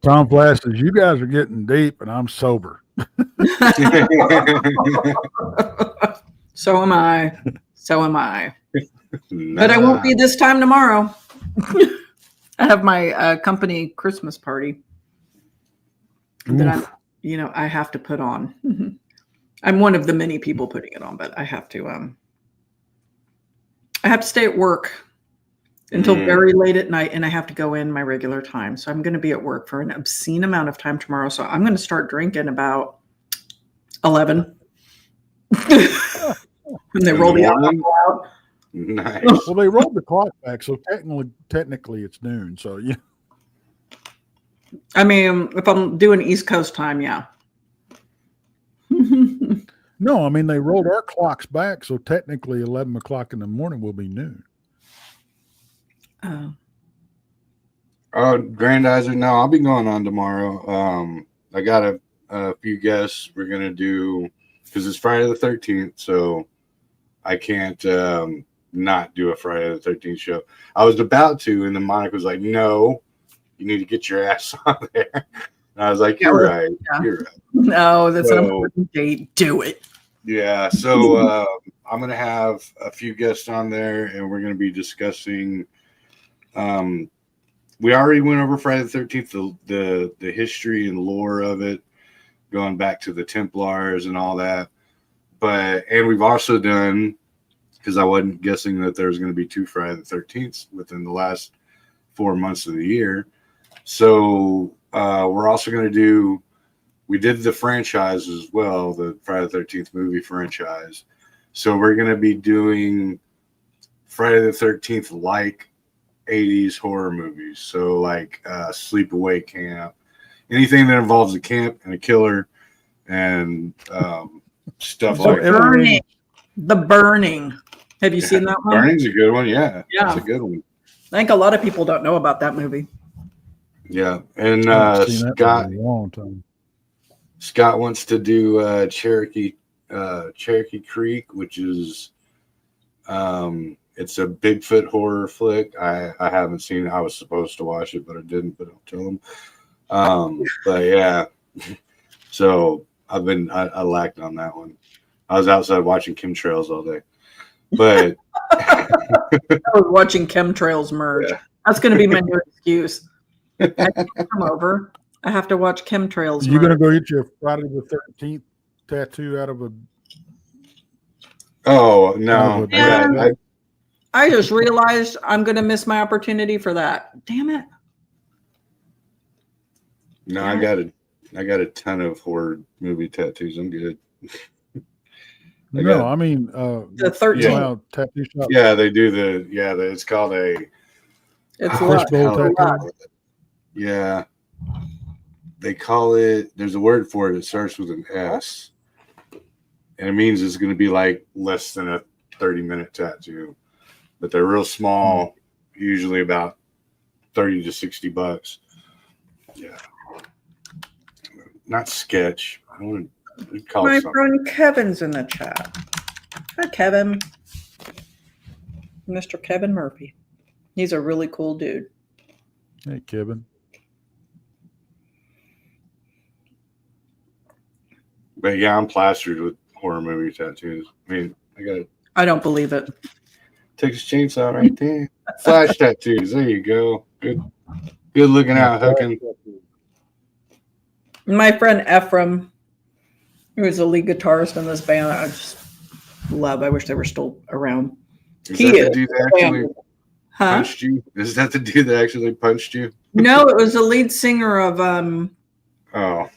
Tom Flash says, "You guys are getting deep, and I'm sober." So am I. But I won't be this time tomorrow. I have my company Christmas party that I have to put on. I'm one of the many people putting it on, but I have to stay at work until very late at night, and I have to go in my regular time. So I'm going to be at work for an obscene amount of time tomorrow. So I'm going to start drinking about 11. And they roll the alcohol out. Nice. Well, they rolled the clock back, so technically it's noon. So yeah. I mean, if I'm doing East Coast time, yeah. No, I mean they rolled our clocks back, so technically 11 o'clock in the morning will be noon. Grandizer, no, I'll be going on tomorrow. I got a few guests we're gonna do because it's Friday the 13th, so I can't not do a Friday the 13th show. I was about to, and then Monica was like, "No, you need to get your ass on there." And I was like, "You're right. You're right." No, that's an important date. Do it. Yeah, so I'm gonna have a few guests on there, and we're gonna be discussing. We already went over Friday the 13th, the history and lore of it, going back to the Templars and all that. And we've also done, because I wasn't guessing that there was going to be 2 Friday the 13th within the last 4 months of the year. So we're also going to do, we did the franchise as well, the Friday the 13th movie franchise. So we're going to be doing Friday the 13th like 80s horror movies. So like Sleepaway Camp, anything that involves a camp and a killer and stuff like that. The Burning. Have you seen that one? Burning's a good one. Yeah. It's a good one. I think a lot of people don't know about that movie. Yeah. And Scott wants to do Cherokee Creek, which is it's a Bigfoot horror flick. I haven't seen it. I was supposed to watch it, but I didn't, but I'll tell him. But yeah. So I lacked on that one. I was outside watching chemtrails all day. But I was watching chemtrails merge. Yeah. That's going to be my new excuse. I can't come over. I have to watch chemtrails. You're going to go get your Friday the 13th tattoo out of a. Oh no! I just realized I'm going to miss my opportunity for that. Damn it! No, I got a ton of horror movie tattoos. I'm good. The 13th tattoo shop. Yeah, they do it's called a. It's tattoo. Yeah, they call it. There's a word for it. It starts with an S, and it means it's going to be like less than a 30-minute tattoo, but they're real small, usually about $30 to $60. Yeah, not sketch. I don't want to. My friend Kevin's in the chat. Hi, Kevin. Mr. Kevin Murphy. He's a really cool dude. Hey, Kevin. But yeah, I'm plastered with horror movie tattoos. I mean, I don't believe it. Texas Chainsaw right there. Flash tattoos. There you go. Good looking out, hooking. My friend Ephraim, who is the lead guitarist in this band, I just love. I wish they were still around. Is that the dude that actually punched you? Is that the dude that actually punched you? No, it was the lead singer of Oh,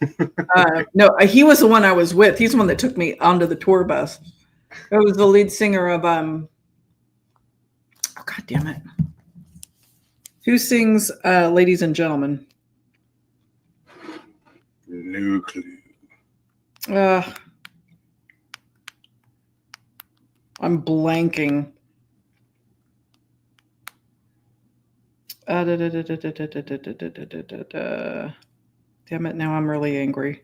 No, he was the one I was with. He's the one that took me onto the tour bus. It was the lead singer of oh God damn it. Who sings Ladies and Gentlemen? no clue. I'm blanking. Damn it, now I'm really angry.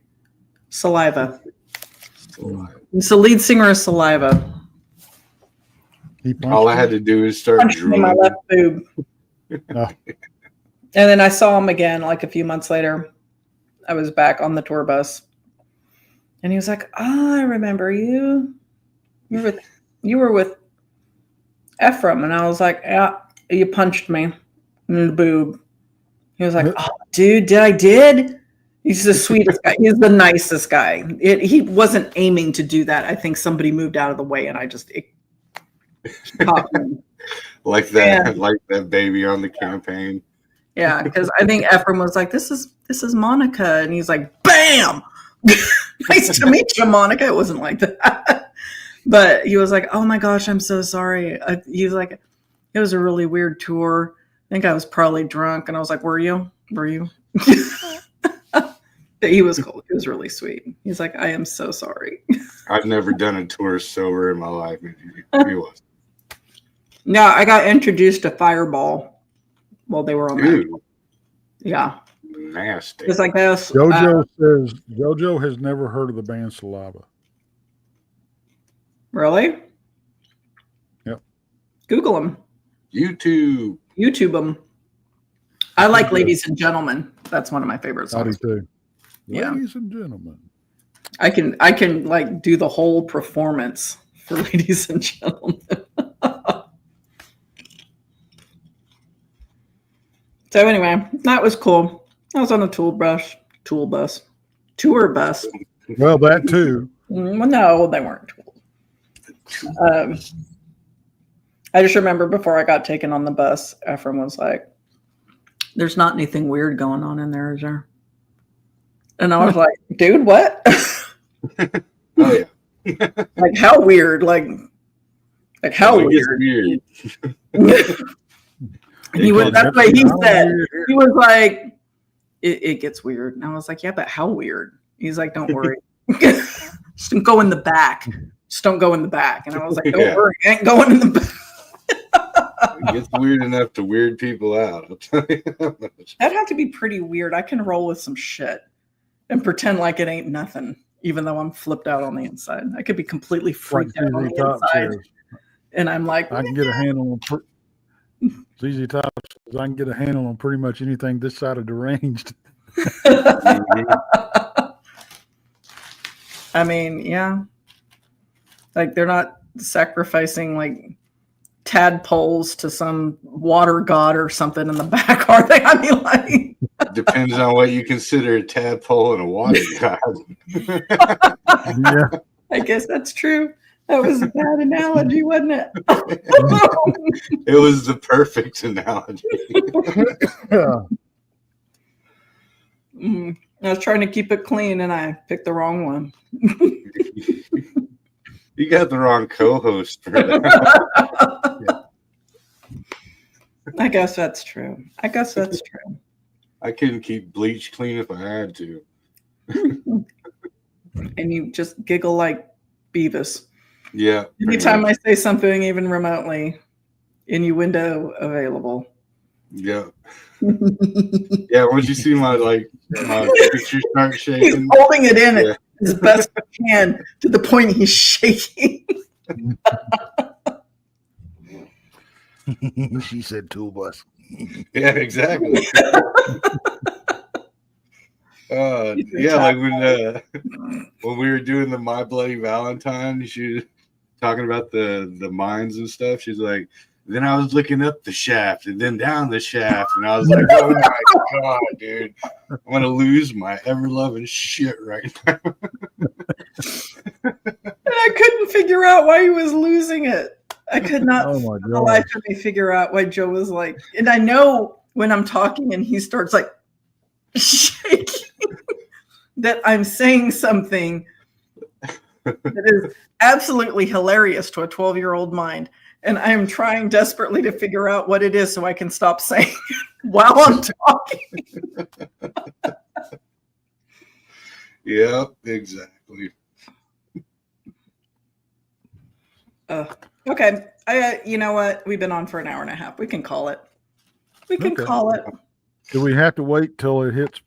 Saliva. It's the lead singer of Saliva. All I had to do is start Punched me in my drooling. left boob. Oh. And then I saw him again like a few months later. I was back on the tour bus. And he was like, "Oh, I remember you. You were with Ephraim." And I was like, "Yeah, you punched me in the boob." He was like, "Oh, dude, I did?" He's the sweetest guy. He's the nicest guy. He wasn't aiming to do that. I think somebody moved out of the way and I just caught him. Like that, like that baby on the campaign. Yeah, because I think Ephraim was like, this is Monica. And he's like, bam! Nice to meet you, Monica. It wasn't like that. But he was like, oh my gosh, I'm so sorry. He was like, it was a really weird tour. I think I was probably drunk. And I was like, were you? He was cool. He was really sweet. He's like, I am so sorry. I've never done a tour sober in my life. He was. No, I got introduced to Fireball while they were on that. Dude, Yeah. nasty. It's like this. JoJo says JoJo has never heard of the band Saliva. Really? Yep. Google them. YouTube. them. I like Ladies and Gentlemen. That's one of my favorite I do songs. too. Yeah. Ladies and gentlemen. I can like do the whole performance for Ladies and Gentlemen. So anyway, that was cool. I was on a tour bus. Well, Well, that too. no, they weren't tools. I just remember before I got taken on the bus, Ephraim was like, "There's not anything weird going on in there, is there?" And I was like, "Dude, what?" Oh yeah. Like how weird? Like how Like, it's weird? weird. That's what he said. He was like, it gets weird. And I was like, yeah, but how weird? He's like, don't worry. Just don't go in the back. Just don't go in the back. And I was like, don't worry, I ain't going in the back. It gets weird enough to weird people out. I'll tell you that much. That'd have to be pretty weird. I can roll with some shit and pretend like it ain't nothing, even though I'm flipped out on the inside. I could be completely freaked out on the inside. And I'm like, I can get a handle on ZZ Top says I can get a handle on pretty much anything this side of deranged. I mean, yeah. Like they're not sacrificing like tadpoles to some water god or something in the back, are they? I mean, like Depends on what you consider a tadpole and a water god. Yeah. I guess that's true. That was a bad analogy, wasn't it? It was the perfect analogy. Yeah. I was trying to keep it clean and I picked the wrong one. You got the wrong co-host for that. Yeah. I guess that's true. I couldn't keep bleach clean if I had to. And you just giggle like Beavis. Yeah. Anytime I say something even remotely, innuendo available. Yeah. Yeah, once you see my picture start shaking. He's holding it in as best he can to the point he's shaking. She said tool bus. Yeah, exactly. Yeah, like when we were doing the My Bloody Valentine, she was talking about the mines and stuff. She's like, then I was looking up the shaft and then down the shaft, and I was like, oh my god, dude, I'm gonna lose my ever loving shit right now. And I couldn't figure out why he was losing it. I could not for the life of me figure out why Joe was like, and I know when I'm talking and he starts like shaking. that I'm saying something that is absolutely hilarious to a 12-year-old mind. And I am trying desperately to figure out what it is so I can stop saying it while I'm talking. Yep, exactly. Okay. You know what? We've been on for an hour and a half. We can call it. We can call it. Do we have to wait till it hits?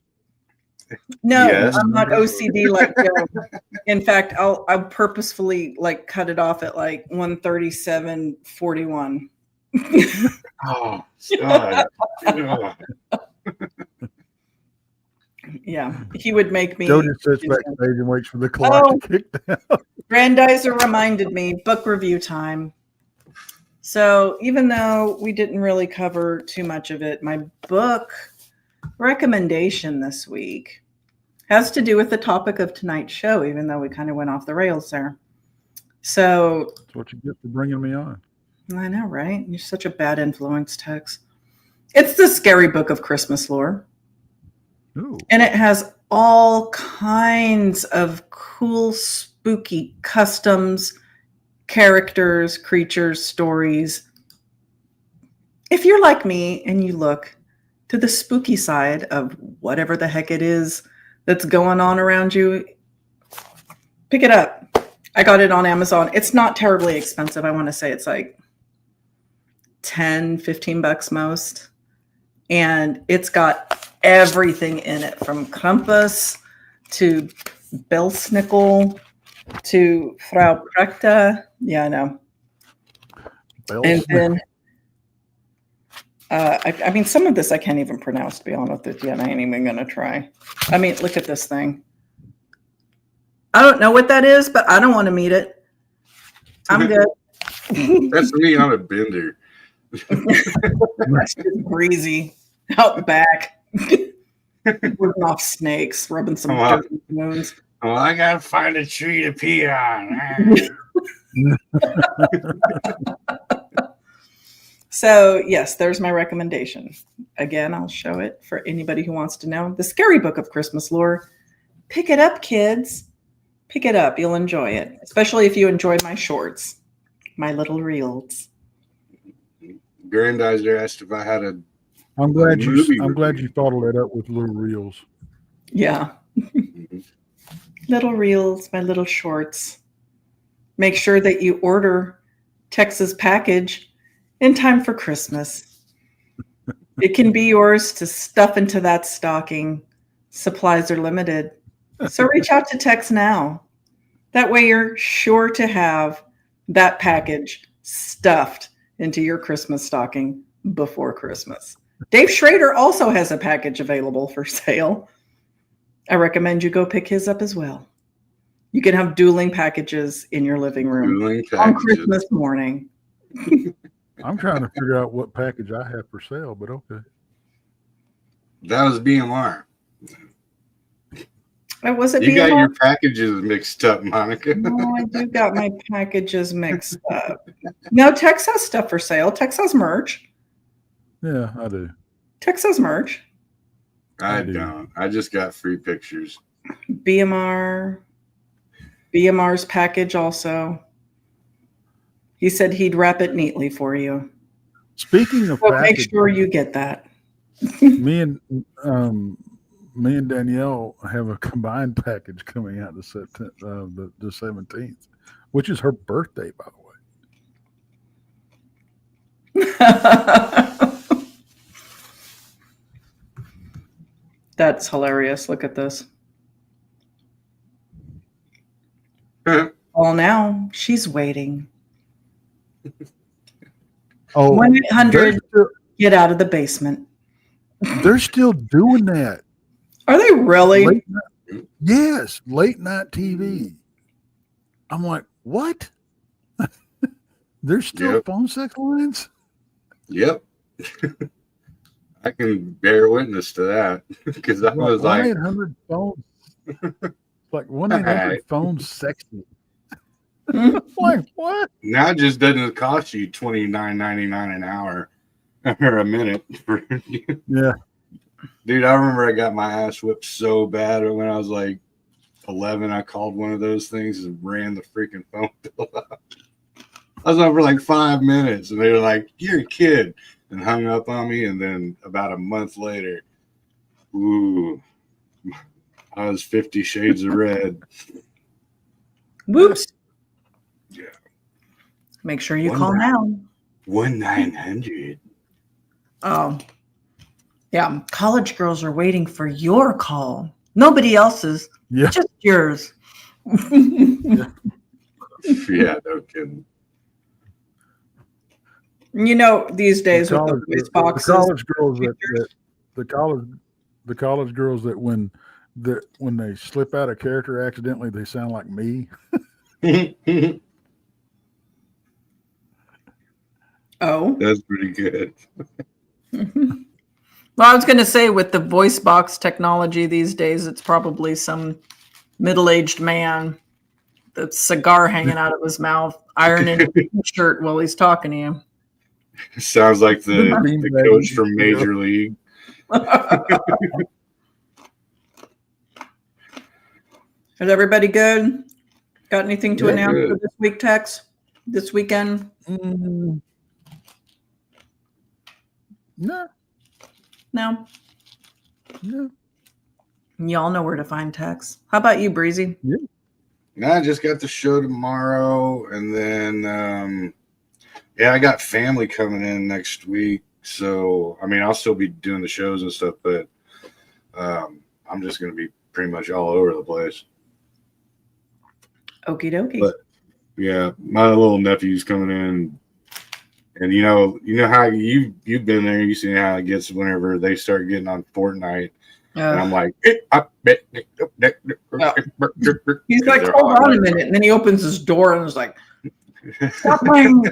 No, Yes. I'm not OCD like Joe. In fact, I'll purposefully like cut it off at like 1:37:41. Oh, God. Yeah, he would make me. Joe just sits backstage and waits for the clock to kick down. Grandizer reminded me, book review time. So even though we didn't really cover too much of it, my book recommendation this week has to do with the topic of tonight's show, even though we kind of went off the rails there. So That's what you get for bringing me on. I know, right? You're such a bad influence, Tex. It's the Scary Book of Christmas Lore. Ooh. And it has all kinds of cool, spooky customs, characters, creatures, stories. If you're like me and you look to the spooky side of whatever the heck it is that's going on around you, pick it up. I got it on Amazon. It's not terribly expensive. I want to say it's like 10, 15 bucks most. And it's got everything in it, from Krampus to Belsnickel to Frau Prekta. Yeah, I know. And then, I mean, some of this I can't even pronounce, to be honest with you, and I ain't even going to try. I mean, look at this thing. I don't know what that is, but I don't want to meet it. I'm good. That's me on a bender. That's just breezy out back. Working off snakes, rubbing some dirt in the wounds. Oh, I gotta find a tree to pee on. So, yes, there's my recommendation. Again, I'll show it for anybody who wants to know. The Scary Book of Christmas Lore. Pick it up, kids. Pick it up. You'll enjoy it, especially if you enjoy my shorts, my little reels. Grandizer asked if I had a. I'm glad you thought of that up with little reels. Yeah. Little reels, my little shorts. Make sure that you order Tex's package in time for Christmas. It can be yours to stuff into that stocking. Supplies are limited. So reach out to Tex now. That way you're sure to have that package stuffed into your Christmas stocking before Christmas. Dave Schrader also has a package available for sale. I recommend you go pick his up as well. You can have dueling packages in your living room on Christmas morning. I'm trying to figure out what package I have for sale, but okay. That was BMR. Was it you BMR? Got your packages mixed up, Monica. No, I do got my packages mixed up. No, Tex has stuff for sale. Tex has merch. Yeah, I do. Tex has merch. I don't. I just got free pictures. BMR's package also. He said he'd wrap it neatly for you. Speaking of so package, make sure you get that. me and Danielle have a combined package coming out the 17th, which is her birthday, by the way. That's hilarious. Look at this. Well, now she's waiting. Oh, 1-800, get out of the basement. They're still doing that. Are they really? Yes, late night TV. I'm like, what? There's still phone sex lines? Yep. I can bear witness to that because I was like 1-800 phones. Like 1-800 phones sexy. Like what? Now it just doesn't cost you $29.99 an hour or a minute. Yeah. Dude, I remember I got my ass whipped so bad when I was like 11, I called one of those things and ran the freaking phone bill up. I was on for like 5 minutes, and they were like, "You're a kid," and hung up on me. And then about a month later, ooh, I was 50 Shades of Red. Whoops. Yeah. Make sure you call now. 1-900. Oh, yeah. College girls are waiting for your call. Nobody else's. Yeah. Just yours. Yeah, no kidding. You know, these days with the voice boxes, the college girls the college girls that when they slip out of character accidentally, they sound like me. Oh, That's pretty good. Well, I was going to say with the voice box technology these days, it's probably some middle-aged man, the cigar hanging out of his mouth, ironing his shirt while he's talking to you. Sounds like the coach from Major League. Is everybody good? Got anything to announce good. for this week, Tex? This weekend? No. No? No. Y'all know where to find Tex. How about you, Breezy? No, I just got the show tomorrow, and then I got family coming in next week. So I mean, I'll still be doing the shows and stuff, but I'm just going to be pretty much all over the place. Okie dokie. But yeah, my little nephew's coming in, and you know how you've been there. You see how it gets whenever they start getting on Fortnite. And I'm like, he's like, hold on a minute, and then he opens his door and is like, "Stop playing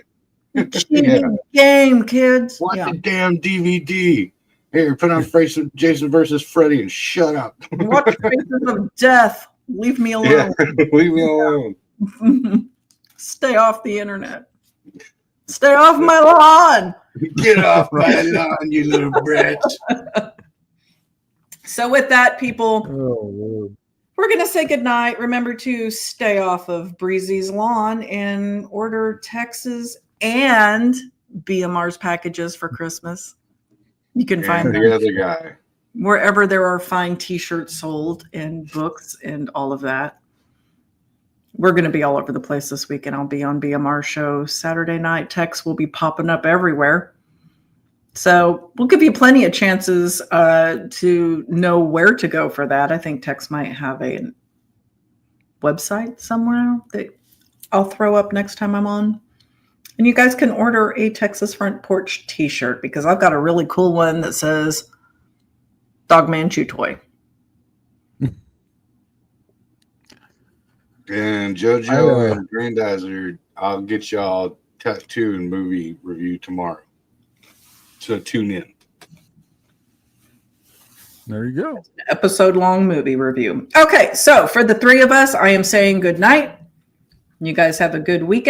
cheating game, kids! Watch the damn DVD. Here, put on Face of Jason versus Freddy and shut up. Watch Faces of Death. Leave me alone. Yeah, leave me alone. Stay off the internet. Stay off my lawn. Get off my lawn, you little brat." So with that, people, Lord. we're going to say goodnight. Remember to stay off of Breezy's lawn and order Texas and BMR's packages for Christmas. You can find them the other guy wherever there are fine t-shirts sold and books and all of that. We're going to be all over the place this week, and I'll be on BMR show Saturday night. Tex will be popping up everywhere. So we'll give you plenty of chances to know where to go for that. I think Tex might have a website somewhere that I'll throw up next time I'm on. And you guys can order a Texas Front Porch t-shirt because I've got a really cool one that says Dogman Chew Toy. and JoJo and Grandizer. I'll get y'all tattoo and movie review tomorrow. So tune in. There you go. Episode-long movie review. Okay, so for the three of us, I am saying good night. You guys have a good weekend.